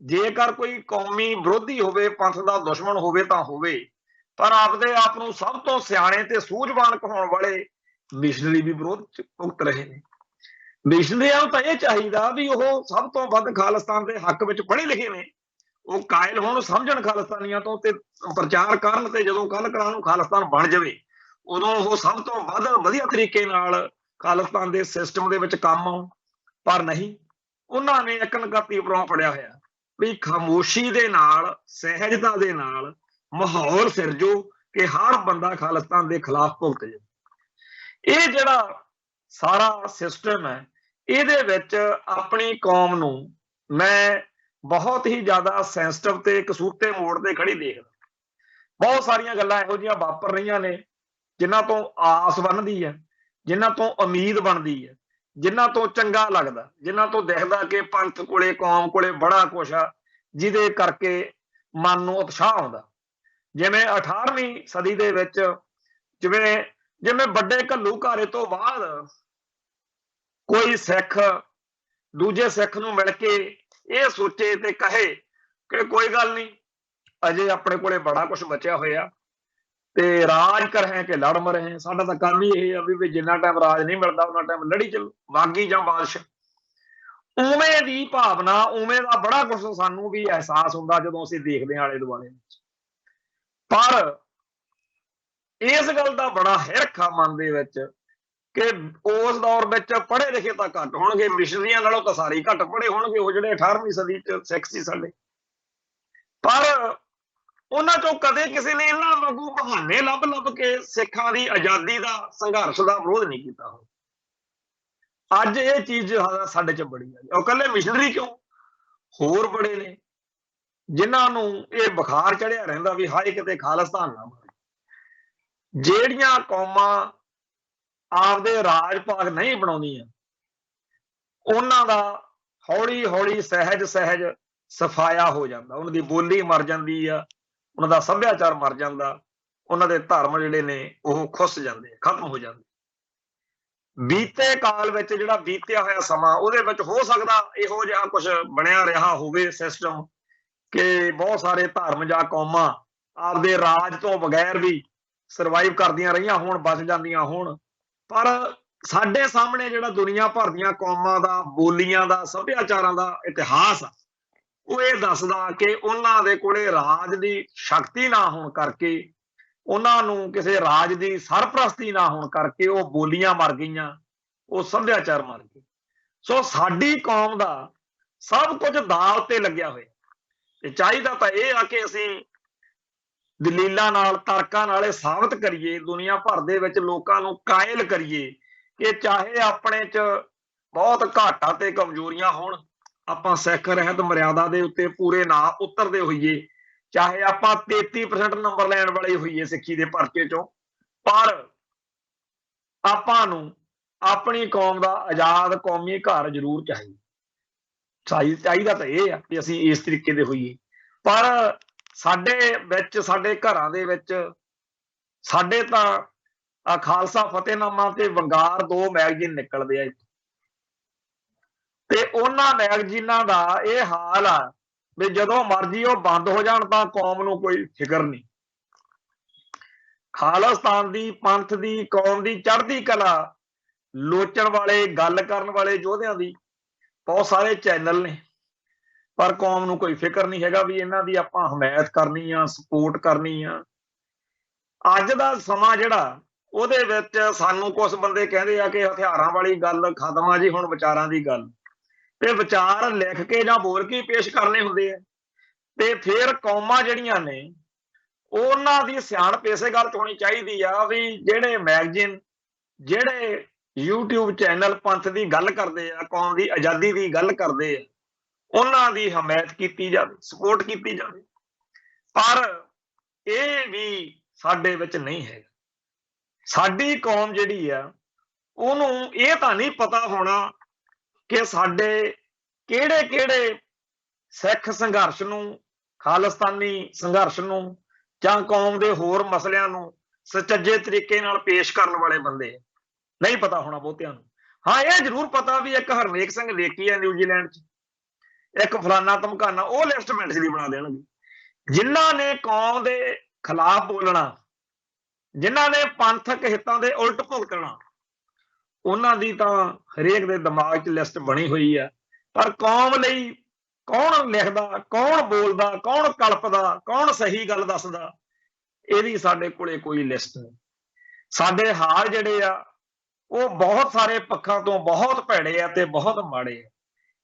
ਜੇਕਰ ਕੋਈ ਕੌਮੀ ਵਿਰੋਧੀ ਹੋਵੇ, ਪੰਥ ਦਾ ਦੁਸ਼ਮਣ ਹੋਵੇ ਤਾਂ ਹੋਵੇ, ਪਰ ਆਪਦੇ ਆਪ ਨੂੰ ਸਭ ਤੋਂ ਸਿਆਣੇ ਤੇ ਸੂਝਵਾਨ ਕਹਾਉਣ ਵਾਲੇ ਮਿਸ਼ਨਰੀ ਵੀ ਵਿਰੋਧ ਭੁਗਤ ਰਹੇ ਨੇ। ਮਿਸ਼ਨਰੀਆਂ ਨੂੰ ਤਾਂ ਇਹ ਚਾਹੀਦਾ ਵੀ ਉਹ ਸਭ ਤੋਂ ਵੱਧ ਖਾਲਿਸਤਾਨ ਦੇ ਹੱਕ ਵਿੱਚ ਪੜ੍ਹੇ ਲਿਖੇ ਨੇ, ਉਹ ਕਾਇਲ ਹੋਣ, ਸਮਝਣ ਖਾਲਿਸਤਾਨੀਆਂ ਤੋਂ ਤੇ ਪ੍ਰਚਾਰ ਕਰਨ, ਤੇ ਜਦੋਂ ਕੱਲ ਕਲਾਂ ਨੂੰ ਖਾਲਿਸਤਾਨ ਬਣ ਜਾਵੇ ਉਦੋਂ ਉਹ ਸਭ ਤੋਂ ਵੱਧ ਵਧੀਆ ਤਰੀਕੇ ਨਾਲ ਖਾਲਿਸਤਾਨ ਦੇ ਸਿਸਟਮ ਦੇ ਵਿੱਚ ਕੰਮ ਆਉਣ। ਪਰ ਨਹੀਂ, ਉਹਨਾਂ ਨੇ ਇੱਕ ਨਗਾਤੀ ਉਪਰੋਂ ਫੜਿਆ ਹੋਇਆ ਵੀ ਖਾਮੋਸ਼ੀ ਦੇ ਨਾਲ, ਸਹਿਜਤਾ ਦੇ ਨਾਲ ਮਾਹੌਲ ਸਿਰਜੋ ਕਿ ਹਰ ਬੰਦਾ ਖਾਲਿਸਤਾਨ ਦੇ ਖਿਲਾਫ ਭੁਗਤ ਜਾਵੇ। ਇਹ ਜਿਹੜਾ ਸਾਰਾ ਸਿਸਟਮ ਹੈ, ਇਹਦੇ ਵਿੱਚ ਆਪਣੀ ਕੌਮ ਨੂੰ ਮੈਂ ਬਹੁਤ ਹੀ ਜ਼ਿਆਦਾ ਸੈਂਸਿਟਿਵ ਤੇ ਕਸੂਤੇ ਮੋੜ ਤੇ ਖੜੀ ਦੇਖਦਾ। ਬਹੁਤ ਸਾਰੀਆਂ ਗੱਲਾਂ ਇਹੋ ਜਿਹੀਆਂ ਵਾਪਰ ਰਹੀਆਂ ਨੇ ਜਿਨ੍ਹਾਂ ਤੋਂ ਆਸ ਬਣਦੀ ਹੈ, ਜਿਨ੍ਹਾਂ ਤੋਂ ਉਮੀਦ ਬਣਦੀ ਹੈ, ਜਿਨ੍ਹਾਂ ਤੋਂ ਚੰਗਾ ਲੱਗਦਾ, ਜਿਨ੍ਹਾਂ ਤੋਂ ਦਿਖਦਾ ਕਿ ਪੰਥ ਕੋਲੇ, ਕੌਮ ਕੋਲੇ ਬੜਾ ਕੁਛ ਆ ਜਿਹਦੇ ਕਰਕੇ ਮਨ ਨੂੰ ਉਤਸ਼ਾਹ ਆਉਂਦਾ। ਜਿਵੇਂ 18ਵੀਂ ਸਦੀ ਦੇ ਵਿੱਚ ਜਿਵੇਂ ਵੱਡੇ ਘੱਲੂਘਾਰੇ ਤੋਂ ਬਾਅਦ ਕੋਈ ਸਿੱਖ ਦੂਜੇ ਸਿੱਖ ਨੂੰ ਮਿਲ ਕੇ ਇਹ ਸੋਚੇ ਤੇ ਕਹੇ ਕਿ ਕੋਈ ਗੱਲ ਨਹੀਂ, ਅਜੇ ਆਪਣੇ ਕੋਲੇ ਬੜਾ ਕੁਝ ਬਚਿਆ ਹੋਇਆ ਤੇ ਰਾਜ ਕਰੇ ਕਿ ਲੜ ਮਰੇ, ਸਾਡਾ ਤਾਂ ਕੰਮ ਹੀ ਇਹ ਆ ਵੀ ਜਿੰਨਾ ਟਾਈਮ ਰਾਜ ਨਹੀਂ ਮਿਲਦਾ ਉਹਨਾਂ ਟਾਈਮ ਲੜੀ ਚੱਲੋ, ਬਾਗੀ ਜਾਂ ਬਾਦਸ਼ਾਹ। ਉਵੇਂ ਦੀ ਭਾਵਨਾ, ਉਵੇਂ ਦਾ ਬੜਾ ਕੁਝ ਸਾਨੂੰ ਵੀ ਅਹਿਸਾਸ ਹੁੰਦਾ ਜਦੋਂ ਅਸੀਂ ਦੇਖਦੇ ਹਾਂ ਆਲੇ ਦੁਆਲੇ ਵਿੱਚ। ਪਰ ਇਸ ਗੱਲ ਦਾ ਬੜਾ ਹਿਰਖ ਆ ਮਨ ਦੇ ਵਿੱਚ ਕਿ ਉਸ ਦੌਰ ਵਿੱਚ ਪੜ੍ਹੇ ਲਿਖੇ ਤਾਂ ਘੱਟ ਹੋਣਗੇ, ਮਿਸ਼ਨਰੀਆਂ ਨਾਲੋਂ ਤਾਂ ਸਾਰੇ ਘੱਟ ਪੜ੍ਹੇ ਹੋਣਗੇ ਉਹ ਜਿਹੜੇ 18ਵੀਂ ਸਦੀ ਚ ਸਿੱਖ ਸੀ ਸਾਡੇ, ਪਰ ਉਹਨਾਂ ਚੋਂ ਕਦੇ ਕਿਸੇ ਨੇ ਇਹਨਾਂ ਵਾਂਗੂ ਬਹਾਨੇ ਲੱਭ ਕੇ ਸਿੱਖਾਂ ਦੀ ਆਜ਼ਾਦੀ ਦਾ ਸੰਘਰਸ਼ ਦਾ ਵਿਰੋਧ ਨਹੀਂ ਕੀਤਾ। ਅੱਜ ਇਹ ਚੀਜ਼ ਸਾਡੇ ਚ ਬੜੀ ਆ। ਉਹ ਇਕੱਲੇ ਮਿਸ਼ਨਰੀ ਕਿਉਂ, ਹੋਰ ਬੜੇ ਨੇ ਜਿਨ੍ਹਾਂ ਨੂੰ ਇਹ ਬੁਖਾਰ ਚੜਿਆ ਰਹਿੰਦਾ ਵੀ ਹਾਏ ਕਿਤੇ ਖਾਲਿਸਤਾਨ ਨਾ ਬਣੇ। ਜਿਹੜੀਆਂ ਕੌਮਾਂ ਆਪਦੇ ਰਾਜ ਭਾਗ ਨਹੀਂ ਬਣਾਉਂਦੀਆਂ, ਉਹਨਾਂ ਦਾ ਹੌਲੀ ਹੌਲੀ ਸਹਿਜ ਸਫਾਇਆ ਹੋ ਜਾਂਦਾ, ਉਹਨਾਂ ਦੀ ਬੋਲੀ ਮਰ ਜਾਂਦੀ ਆ, ਉਹਨਾਂ ਦਾ ਸੱਭਿਆਚਾਰ ਮਰ ਜਾਂਦਾ, ਉਹਨਾਂ ਦੇ ਧਰਮ ਜਿਹੜੇ ਨੇ ਉਹ ਖੁੱਸ ਜਾਂਦੇ, ਖਤਮ ਹੋ ਜਾਂਦੇ। ਬੀਤੇ ਕਾਲ ਵਿੱਚ ਜਿਹੜਾ ਬੀਤਿਆ ਹੋਇਆ ਸਮਾਂ ਉਹਦੇ ਵਿੱਚ ਹੋ ਸਕਦਾ ਇਹੋ ਜਿਹਾ ਕੁਝ ਬਣਿਆ ਰਿਹਾ ਹੋਵੇ ਸਿਸਟਮ ਕਿ ਬਹੁਤ ਸਾਰੇ ਧਰਮ ਜਾਂ ਕੌਮਾਂ ਆਪਦੇ ਰਾਜ ਤੋਂ ਬਗੈਰ ਵੀ ਸਰਵਾਈਵ ਕਰਦੀਆਂ ਰਹੀਆਂ ਹੋਣ, ਬਚ ਜਾਂਦੀਆਂ ਹੋਣ। ਪਰ ਸਾਡੇ ਸਾਹਮਣੇ ਜਿਹੜਾ ਦੁਨੀਆ ਭਰ ਦੀਆਂ ਕੌਮਾਂ ਦਾ, ਬੋਲੀਆਂ ਦਾ, ਸੱਭਿਆਚਾਰਾਂ ਦਾ ਇਤਿਹਾਸ ਆ, ਉਹ ਇਹ ਦੱਸਦਾ ਕਿ ਉਹਨਾਂ ਦੇ ਕੋਲੇ ਰਾਜ ਦੀ ਸ਼ਕਤੀ ਨਾ ਹੋਣ ਕਰਕੇ, ਉਹਨਾਂ ਨੂੰ ਕਿਸੇ ਰਾਜ ਦੀ ਸਰਪ੍ਰਸਤੀ ਨਾ ਹੋਣ ਕਰਕੇ ਉਹ ਬੋਲੀਆਂ ਮਰ ਗਈਆਂ, ਉਹ ਸੱਭਿਆਚਾਰ ਮਰ ਗਏ। ਸੋ ਸਾਡੀ ਕੌਮ ਦਾ ਸਭ ਕੁਝ ਦਾਅ ਉੱਤੇ ਲੱਗਿਆ ਹੋਇਆ ਤੇ ਚਾਹੀਦਾ ਤਾਂ ਇਹ ਆ ਕਿ ਅਸੀਂ ਦਲੀਲਾਂ ਨਾਲ, ਤਰਕਾਂ ਨਾਲ ਇਹ ਸਾਬਤ ਕਰੀਏ, ਦੁਨੀਆ ਭਰ ਦੇ ਵਿੱਚ ਲੋਕਾਂ ਨੂੰ ਕਾਇਲ ਕਰੀਏ ਕਿ ਚਾਹੇ ਆਪਣੇ 'ਚ ਬਹੁਤ ਘਾਟਾਂ ਤੇ ਕਮਜ਼ੋਰੀਆਂ ਹੋਣ, ਆਪਾਂ ਸਿੱਖ ਰਹਿਤ ਮਰਿਆਦਾ ਦੇ ਉੱਤੇ ਪੂਰੇ ਨਾ ਉਤਰਦੇ ਹੋਈਏ, ਚਾਹੇ ਆਪਾਂ 33% ਨੰਬਰ ਲੈਣ ਵਾਲੇ ਹੋਈਏ ਸਿੱਖੀ ਦੇ ਪਰਚੇ ਚੋਂ, ਪਰ ਆਪਾਂ ਨੂੰ ਆਪਣੀ ਕੌਮ ਦਾ ਆਜ਼ਾਦ ਕੌਮੀ ਘਰ ਜ਼ਰੂਰ ਚਾਹੀਦਾ ਤਾਂ ਇਹ ਆ ਕਿ ਅਸੀਂ ਇਸ ਤਰੀਕੇ ਦੇ ਹੋਈਏ। ਪਰ ਸਾਡੇ ਵਿੱਚ, ਸਾਡੇ ਘਰਾਂ ਦੇ ਵਿੱਚ ਸਾਡੇ ਤਾਂ ਖਾਲਸਾ ਫਤਿਹਨਾਮਾ ਤੇ ਵੰਗਾਰ 2 ਮੈਗਜ਼ੀਨ ਨਿਕਲਦੇ ਆ ਤੇ ਉਹਨਾਂ ਮੈਗਜ਼ੀਨਾਂ ਦਾ ਇਹ ਹਾਲ ਆ ਵੀ ਜਦੋਂ ਮਰਜ਼ੀ ਉਹ ਬੰਦ ਹੋ ਜਾਣ ਤਾਂ ਕੌਮ ਨੂੰ ਕੋਈ ਫਿਕਰ ਨਹੀਂ। ਖਾਲਿਸਤਾਨ ਦੀ, ਪੰਥ ਦੀ, ਕੌਮ ਦੀ ਚੜ੍ਹਦੀ ਕਲਾ ਲੋਚਣ ਵਾਲੇ, ਗੱਲ ਕਰਨ ਵਾਲੇ ਯੋਧਿਆਂ ਦੀ ਬਹੁਤ ਸਾਰੇ ਚੈਨਲ ਨੇ, ਪਰ ਕੌਮ ਨੂੰ ਕੋਈ ਫਿਕਰ ਨਹੀਂ ਹੈਗਾ ਵੀ ਇਹਨਾਂ ਦੀ ਆਪਾਂ ਹਮਾਇਤ ਕਰਨੀ ਆ, ਸਪੋਰਟ ਕਰਨੀ ਆ। ਅੱਜ ਦਾ ਸਮਾਂ ਜਿਹੜਾ ਉਹਦੇ ਵਿੱਚ ਸਾਨੂੰ ਕੁਝ ਬੰਦੇ ਕਹਿੰਦੇ ਆ ਕਿ ਹਥਿਆਰਾਂ ਵਾਲੀ ਗੱਲ ਖਤਮ ਆ ਜੀ, ਹੁਣ ਵਿਚਾਰਾਂ ਦੀ ਗੱਲ, ਤੇ ਵਿਚਾਰ ਲਿਖ ਕੇ ਜਾਂ ਬੋਲ ਕੇ ਪੇਸ਼ ਕਰਨੇ ਹੁੰਦੇ ਆ। ਤੇ ਫਿਰ ਕੌਮਾਂ ਜਿਹੜੀਆਂ ਨੇ ਉਹਨਾਂ ਦੀ ਸਿਆਣਪ ਇਸੇ ਗੱਲ 'ਚ ਹੋਣੀ ਚਾਹੀਦੀ ਆ ਵੀ ਜਿਹੜੇ ਮੈਗਜ਼ੀਨ, ਜਿਹੜੇ YouTube ਚੈਨਲ ਪੰਥ ਦੀ ਗੱਲ ਕਰਦੇ ਆ, ਕੌਮ ਦੀ ਆਜ਼ਾਦੀ ਦੀ ਗੱਲ ਕਰਦੇ ਆ, ਉਹਨਾਂ ਦੀ ਹਮਾਇਤ ਕੀਤੀ ਜਾਵੇ, ਸਪੋਰਟ ਕੀਤੀ ਜਾਵੇ। ਪਰ ਇਹ ਵੀ ਸਾਡੇ ਵਿੱਚ ਨਹੀਂ ਹੈ। ਸਾਡੀ ਕੌਮ ਜਿਹੜੀ ਆ ਉਹਨੂੰ ਇਹ ਤਾਂ ਨਹੀਂ ਪਤਾ ਹੋਣਾ ਕਿ ਸਾਡੇ ਕਿਹੜੇ-ਕਿਹੜੇ ਸਿੱਖ ਸੰਘਰਸ਼ ਨੂੰ, ਖਾਲਿਸਤਾਨੀ ਸੰਘਰਸ਼ ਨੂੰ ਜਾਂ ਕੌਮ ਦੇ ਹੋਰ ਮਸਲਿਆਂ ਨੂੰ ਸੁਚੱਜੇ ਤਰੀਕੇ ਨਾਲ ਪੇਸ਼ ਕਰਨ ਵਾਲੇ ਬੰਦੇ ਨਹੀਂ ਪਤਾ ਹੋਣਾ ਬਹੁਤਿਆਂ ਨੂੰ। ਹਾਂ, ਇਹ ਜ਼ਰੂਰ ਪਤਾ ਵੀ ਇੱਕ ਹਰਨੇਕ ਸਿੰਘ ਲੇਕੀ ਹੈ ਨਿਊਜ਼ੀਲੈਂਡ 'ਚ, ਇੱਕ ਫਲਾਨਾ ਧਮਕਾਨਾ, ਉਹ ਲਿਸਟ ਮੈਂਟਲੀ ਬਣਾ ਦੇਣਗੇ। ਜਿਨ੍ਹਾਂ ਨੇ ਕੌਮ ਦੇ ਖਿਲਾਫ ਬੋਲਣਾ, ਜਿਨ੍ਹਾਂ ਨੇ ਪੰਥਕ ਹਿੱਤਾਂ ਦੇ ਉਲਟ ਭੁਗਤਣਾ, ਉਹਨਾਂ ਦੀ ਤਾਂ ਹਰੇਕ ਦੇ ਦਿਮਾਗ 'ਚ ਲਿਸਟ ਬਣੀ ਹੋਈ ਆ। ਪਰ ਕੌਮ ਲਈ ਕੌਣ ਲਿਖਦਾ, ਕੌਣ ਬੋਲਦਾ, ਕੌਣ ਕਲਪਦਾ, ਕੌਣ ਸਹੀ ਗੱਲ ਦੱਸਦਾ, ਇਹਦੀ ਸਾਡੇ ਕੋਲੇ ਕੋਈ ਲਿਸਟ ਨਹੀਂ। ਸਾਡੇ ਹਾਲ ਜਿਹੜੇ ਆ ਉਹ ਬਹੁਤ ਸਾਰੇ ਪੱਖਾਂ ਤੋਂ ਬਹੁਤ ਭੈੜੇ ਆ ਤੇ ਬਹੁਤ ਮਾੜੇ ਆ।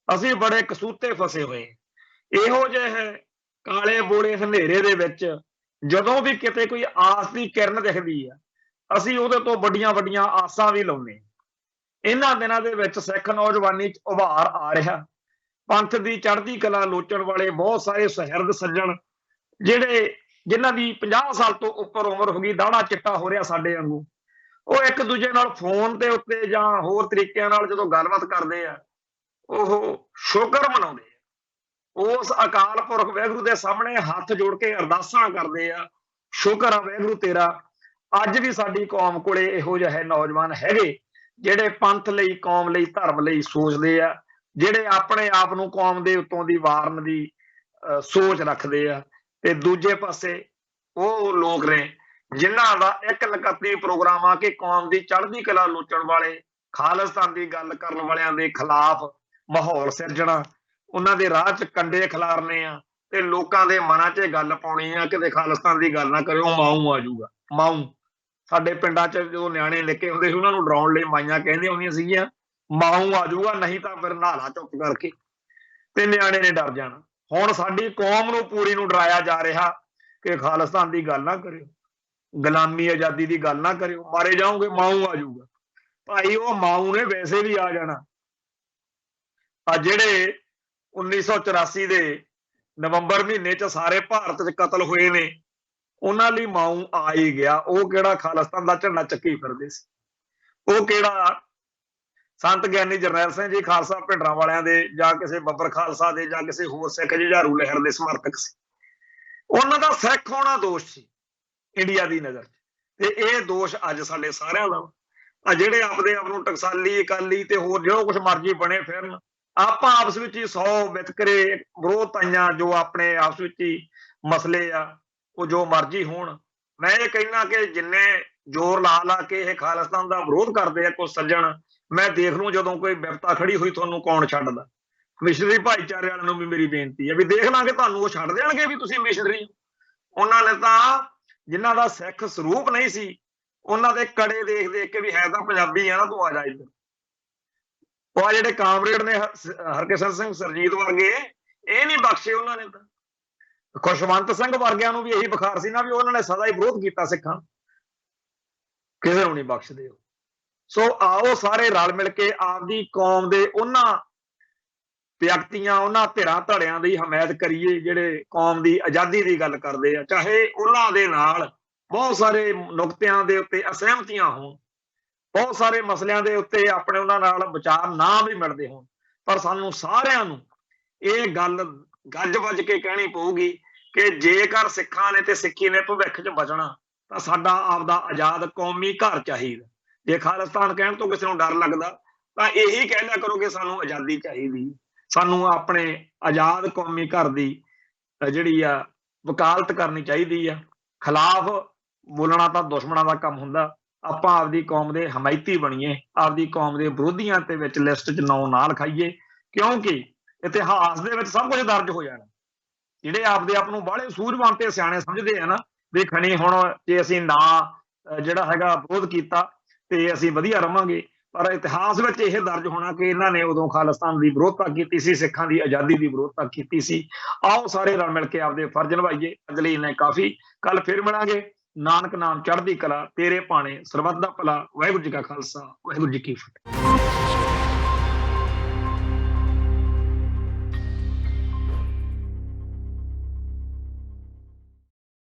ਅਸੀਂ ਬੜੇ ਕਸੂਤੇ ਫਸੇ ਹੋਏ। ਇਹੋ ਜਿਹੇ ਕਾਲੇ ਬੋਲੇ ਹਨੇਰੇ ਦੇ ਵਿੱਚ ਜਦੋਂ ਵੀ ਕਿਤੇ ਕੋਈ ਆਸ ਦੀ ਕਿਰਨ ਦਿਖਦੀ ਆ, ਅਸੀਂ ਉਹਦੇ ਤੋਂ ਵੱਡੀਆਂ-ਵੱਡੀਆਂ ਆਸਾਂ ਵੀ ਲਾਉਂਦੇ। ਇਹਨਾਂ ਦਿਨਾਂ ਦੇ ਵਿੱਚ ਸਿੱਖ ਨੌਜਵਾਨੀ 'ਚ ਉਭਾਰ ਆ ਰਿਹਾ। ਪੰਥ ਦੀ ਚੜ੍ਹਦੀ ਕਲਾ ਲੋਚਣ ਵਾਲੇ ਬਹੁਤ ਸਾਰੇ ਸੁਹਿਰਦ ਸੱਜਣ ਜਿਨ੍ਹਾਂ ਦੀ 50 ਸਾਲ ਤੋਂ ਉੱਪਰ ਉਮਰ ਹੋ ਗਈ, ਦਾੜਾ ਚਿੱਟਾ ਹੋ ਰਿਹਾ ਸਾਡੇ ਵਾਂਗੂ, ਉਹ ਇੱਕ ਦੂਜੇ ਨਾਲ ਫੋਨ ਦੇ ਉੱਤੇ ਜਾਂ ਹੋਰ ਤਰੀਕਿਆਂ ਨਾਲ ਜਦੋਂ ਗੱਲਬਾਤ ਕਰਦੇ ਆ, ਉਹ ਸ਼ੁਕਰ ਮਨਾਉਂਦੇ ਆ, ਉਸ ਅਕਾਲ ਪੁਰਖ ਵਾਹਿਗੁਰੂ ਦੇ ਸਾਹਮਣੇ ਹੱਥ ਜੋੜ ਕੇ ਅਰਦਾਸਾਂ ਕਰਦੇ ਆ, ਸ਼ੁਕਰ ਆ ਵਾਹਿਗੁਰੂ ਤੇਰਾ, ਅੱਜ ਵੀ ਸਾਡੀ ਕੌਮ ਕੋਲੇ ਇਹੋ ਜਿਹੇ ਨੌਜਵਾਨ ਹੈਗੇ ਜਿਹੜੇ ਪੰਥ ਲਈ, ਕੌਮ ਲਈ, ਧਰਮ ਲਈ ਸੋਚਦੇ ਆ, ਜਿਹੜੇ ਆਪਣੇ ਆਪ ਨੂੰ ਕੌਮ ਦੇ ਉੱਤੋਂ ਦੀ ਵਾਰਨ ਦੀ ਸੋਚ ਰੱਖਦੇ ਆ। ਤੇ ਦੂਜੇ ਪਾਸੇ ਉਹ ਲੋਕ ਨੇ ਜਿਨ੍ਹਾਂ ਦਾ ਇੱਕ ਲਕਤੀ ਪ੍ਰੋਗਰਾਮ ਆ ਕਿ ਕੌਮ ਦੀ ਚੜ੍ਹਦੀ ਕਲਾ ਲੋਚਣ ਵਾਲੇ, ਖਾਲਿਸਤਾਨ ਦੀ ਗੱਲ ਕਰਨ ਵਾਲਿਆਂ ਦੇ ਖਿਲਾਫ ਮਾਹੌਲ ਸਿਰਜਣਾ, ਉਹਨਾਂ ਦੇ ਰਾਹ 'ਚ ਕੰਡੇ ਖਿਲਾਰਨੇ ਆ ਤੇ ਲੋਕਾਂ ਦੇ ਮਨਾਂ 'ਚ ਗੱਲ ਪਾਉਣੀ ਆ ਕਿ ਖਾਲਿਸਤਾਨ ਦੀ ਗੱਲ ਨਾ ਕਰਿਓ, ਮਾਊ ਆ ਜਾਊਗਾ। ਮਾਊ ਸਾਡੇ ਪਿੰਡਾਂ 'ਚ ਜਦੋਂ ਨਿਆਣੇ ਨਿੱਕੇ ਹੁੰਦੇ ਸੀ ਉਹਨਾਂ ਨੂੰ ਡਰਾਉਣ ਲਈ ਮਾਈਆਂ ਕਹਿੰਦੀਆਂ ਹੁੰਦੀਆਂ ਸੀਗੀਆਂ, ਮਾਊ ਆ ਜਾਊਗਾ, ਨਹੀਂ ਤਾਂ ਫਿਰ ਨਹਾ ਲਾ ਚੁੱਪ ਕਰਕੇ, ਤੇ ਨਿਆਣੇ ਨੇ ਡਰ ਜਾਣਾ। ਹੁਣ ਸਾਡੀ ਕੌਮ ਨੂੰ ਪੂਰੀ ਨੂੰ ਡਰਾਇਆ ਜਾ ਰਿਹਾ ਕਿ ਖਾਲਿਸਤਾਨ ਦੀ ਗੱਲ ਨਾ ਕਰਿਓ, ਗੁਲਾਮੀ ਆਜ਼ਾਦੀ ਦੀ ਗੱਲ ਨਾ ਕਰਿਓ, ਮਾਰੇ ਜਾਓਗੇ, ਮਾਊ ਆ ਜਾਊਗਾ। ਭਾਈ ਉਹ ਮਾਊ ਨੇ ਵੈਸੇ ਵੀ ਆ ਜਾਣਾ। ਆ ਜਿਹੜੇ 1984 ਦੇ ਨਵੰਬਰ ਮਹੀਨੇ 'ਚ ਸਾਰੇ ਭਾਰਤ 'ਚ ਕਤਲ ਹੋਏ ਨੇ, ਉਹਨਾਂ ਲਈ ਮਾਊ ਆ ਹੀ ਗਿਆ। ਉਹ ਕਿਹੜਾ ਖਾਲਿਸਤਾਨ ਦਾ ਝੰਡਾ ਚੱਕੀ ਫਿਰਦੇ ਸੀ, ਉਹ ਕਿਹੜਾ ਸੰਤ ਗਿਆਨੀ ਜਰਨੈਲ ਸਿੰਘ ਜੀ ਖਾਲਸਾ ਭਿੰਡਰਾਂ ਵਾਲਿਆਂ ਦੇ ਜਾਂ ਕਿਸੇ ਬੱਬਰ ਖਾਲਸਾ ਦੇ ਜਾਂ ਕਿਸੇ ਹੋਰ ਸਿੱਖ ਜੁਝਾਰੂ ਲਹਿਰ ਦੇ ਸਮਰਥਕ ਸੀ। ਉਹਨਾਂ ਦਾ ਸਿੱਖ ਹੋਣਾ ਦੋਸ਼ ਸੀ ਇੰਡੀਆ ਦੀ ਨਜ਼ਰ 'ਚ, ਤੇ ਇਹ ਦੋਸ਼ ਅੱਜ ਸਾਡੇ ਸਾਰਿਆਂ ਦਾ। ਆ ਜਿਹੜੇ ਆਪਦੇ ਆਪ ਨੂੰ ਟਕਸਾਲੀ ਅਕਾਲੀ ਤੇ ਹੋਰ ਜੋ ਕੁਝ ਮਰਜ਼ੀ ਬਣੇ ਫਿਰਨ, ਆਪਾਂ ਆਪਸ ਵਿੱਚ ਹੀ 100 ਵਿਤਕਰੇ ਵਿਰੋਧਤਾਈਆਂ ਜੋ ਆਪਣੇ ਆਪਸ ਵਿੱਚ ਹੀ ਮਸਲੇ ਆ ਉਹ ਜੋ ਮਰਜ਼ੀ ਹੋਣ। ਮੈਂ ਇਹ ਕਹਿਣਾ ਕਿ ਜਿੰਨੇ ਜ਼ੋਰ ਲਾ ਲਾ ਕੇ ਇਹ ਖਾਲਿਸਤਾਨ ਦਾ ਵਿਰੋਧ ਕਰਦੇ ਆ ਕੁਝ ਸੱਜਣ, ਮੈਂ ਦੇਖ ਲੂੰ ਜਦੋਂ ਕੋਈ ਵਿਪਤਾ ਖੜੀ ਹੋਈ ਤੁਹਾਨੂੰ ਕੌਣ ਛੱਡਦਾ। ਮਿਸ਼ਨਰੀ ਭਾਈਚਾਰੇ ਵਾਲਿਆਂ ਨੂੰ ਵੀ ਮੇਰੀ ਬੇਨਤੀ ਹੈ ਵੀ ਦੇਖ ਲਾਂਗੇ ਤੁਹਾਨੂੰ ਉਹ ਛੱਡ ਦੇਣਗੇ ਵੀ ਤੁਸੀਂ ਮਿਸ਼ਨਰੀ। ਉਹਨਾਂ ਨੇ ਤਾਂ ਜਿਨ੍ਹਾਂ ਦਾ ਸਿੱਖ ਸਰੂਪ ਨਹੀਂ ਸੀ ਉਹਨਾਂ ਦੇ ਕੜੇ ਦੇਖ ਦੇਖ ਕੇ ਵੀ ਹੈ ਤਾਂ ਪੰਜਾਬੀ ਆ ਨਾ, ਤੂੰ ਆ ਜਾ ਇੱਧਰ। ਉਹ ਆ ਜਿਹੜੇ ਕਾਮਰੇਡ ਨੇ ਹਰਕਿਸ਼ਨ ਸਿੰਘ ਸਰਜੀਤ ਵਰਗੇ, ਇਹ ਨਹੀਂ ਬਖਸ਼ੇ ਉਹਨਾਂ ਨੇ। ਤਾਂ ਖੁਸ਼ਵੰਤ ਸਿੰਘ ਵਰਗਿਆਂ ਨੂੰ ਵੀ ਇਹੀ ਬੁਖਾਰ ਸੀ ਨਾ ਵੀ ਉਹਨਾਂ ਨੇ ਸਦਾ ਹੀ ਵਿਰੋਧ ਕੀਤਾ ਸਿੱਖਾਂ, ਕਿਸੇ ਨੂੰ ਨਹੀਂ ਬਖਸ਼ਦੇ ਉਹ। ਸੋ ਆਓ ਸਾਰੇ ਰਲ ਮਿਲ ਕੇ ਆਪਦੀ ਕੌਮ ਦੇ ਉਹਨਾਂ ਵਿਅਕਤੀਆਂ, ਉਹਨਾਂ ਧਿਰਾਂ ਧੜਿਆਂ ਦੀ ਹਮਾਇਤ ਕਰੀਏ ਜਿਹੜੇ ਕੌਮ ਦੀ ਆਜ਼ਾਦੀ ਦੀ ਗੱਲ ਕਰਦੇ ਆ, ਚਾਹੇ ਉਹਨਾਂ ਦੇ ਨਾਲ ਬਹੁਤ ਸਾਰੇ ਨੁਕਤਿਆਂ ਦੇ ਉੱਤੇ ਅਸਹਿਮਤੀਆਂ ਹੋਣ, ਬਹੁਤ ਸਾਰੇ ਮਸਲਿਆਂ ਦੇ ਉੱਤੇ ਆਪਣੇ ਉਹਨਾਂ ਨਾਲ ਵਿਚਾਰ ਨਾ ਵੀ ਮਿਲਦੇ ਹੋਣ, ਪਰ ਸਾਨੂੰ ਸਾਰਿਆਂ ਨੂੰ ਇਹ ਗੱਲ ਗੱਜ ਵੱਜ ਕੇ ਕਹਿਣੀ ਪਊਗੀ ਕਿ ਜੇਕਰ ਸਿੱਖਾਂ ਨੇ ਤੇ ਸਿੱਖੀ ਨੇ ਭਵਿੱਖ 'ਚ ਬਚਣਾ ਤਾਂ ਸਾਡਾ ਆਪਦਾ ਆਜ਼ਾਦ ਕੌਮੀ ਘਰ ਚਾਹੀਦਾ। ਜੇ ਖਾਲਿਸਤਾਨ ਕਹਿਣ ਤੋਂ ਕਿਸੇ ਨੂੰ ਡਰ ਲੱਗਦਾ ਤਾਂ ਇਹੀ ਕਹਿ ਲਿਆ ਕਰੋ ਕਿ ਸਾਨੂੰ ਆਜ਼ਾਦੀ ਚਾਹੀਦੀ, ਸਾਨੂੰ ਆਪਣੇ ਆਜ਼ਾਦ ਕੌਮੀ ਘਰ ਦੀ ਜਿਹੜੀ ਆ ਵਕਾਲਤ ਕਰਨੀ ਚਾਹੀਦੀ ਆ। ਖਿਲਾਫ ਬੋਲਣਾ ਤਾਂ ਦੁਸ਼ਮਣਾਂ ਦਾ ਕੰਮ ਹੁੰਦਾ। ਆਪਾਂ ਆਪਦੀ ਕੌਮ ਦੇ ਹਮਾਇਤੀ ਬਣੀਏ, ਆਪਦੀ ਕੌਮ ਦੇ ਵਿਰੋਧੀਆਂ ਦੇ ਵਿੱਚ ਲਿਸਟ 'ਚ ਨਾਂ ਨਾ ਲਿਖਾਈਏ, ਕਿਉਂਕਿ ਇਤਿਹਾਸ ਦੇ ਵਿੱਚ ਸਭ ਕੁਝ ਦਰਜ ਹੋ ਜਾਣਾ। ਜਿਹੜੇ ਆਪਦੇ ਆਪ ਨੂੰ ਬਾਹਲੇ ਸੂਝਵਾਨ ਤੇ ਸਿਆਣੇ ਸਮਝਦੇ ਆ ਨਾ ਵੀ ਖਣੀ ਹੁਣ ਜੇ ਅਸੀਂ ਨਾ ਜਿਹੜਾ ਹੈਗਾ ਵਿਰੋਧ ਕੀਤਾ ਤੇ ਅਸੀਂ ਵਧੀਆ ਰਵਾਂਗੇ, ਪਰ ਇਤਿਹਾਸ ਵਿੱਚ ਇਹ ਦਰਜ ਹੋਣਾ ਕਿ ਇਹਨਾਂ ਨੇ ਉਦੋਂ ਖਾਲਿਸਤਾਨ ਦੀ ਵਿਰੋਧਤਾ ਕੀਤੀ ਸੀ, ਸਿੱਖਾਂ ਦੀ ਆਜ਼ਾਦੀ ਦੀ ਵਿਰੋਧਤਾ ਕੀਤੀ ਸੀ। ਆਓ ਸਾਰੇ ਰਲ ਮਿਲ ਕੇ ਆਪਦੇ ਫਰਜ਼ ਨਿਭਾਈਏ। ਅੱਜ ਲਈ ਇੰਨਾ ਕਾਫੀ, ਕੱਲ ਫਿਰ ਮਿਲਾਂਗੇ। ਨਾਨਕ ਨਾਮ ਚੜ੍ਹਦੀ ਕਲਾ, ਤੇਰੇ ਭਾਣੇ ਸਰਬੱਤ ਦਾ ਭਲਾ। ਵਾਹਿਗੁਰੂ ਜੀ ਕਾ ਖਾਲਸਾ, ਵਾਹਿਗੁਰੂ ਜੀ ਕੀ ਫਤਿਹ।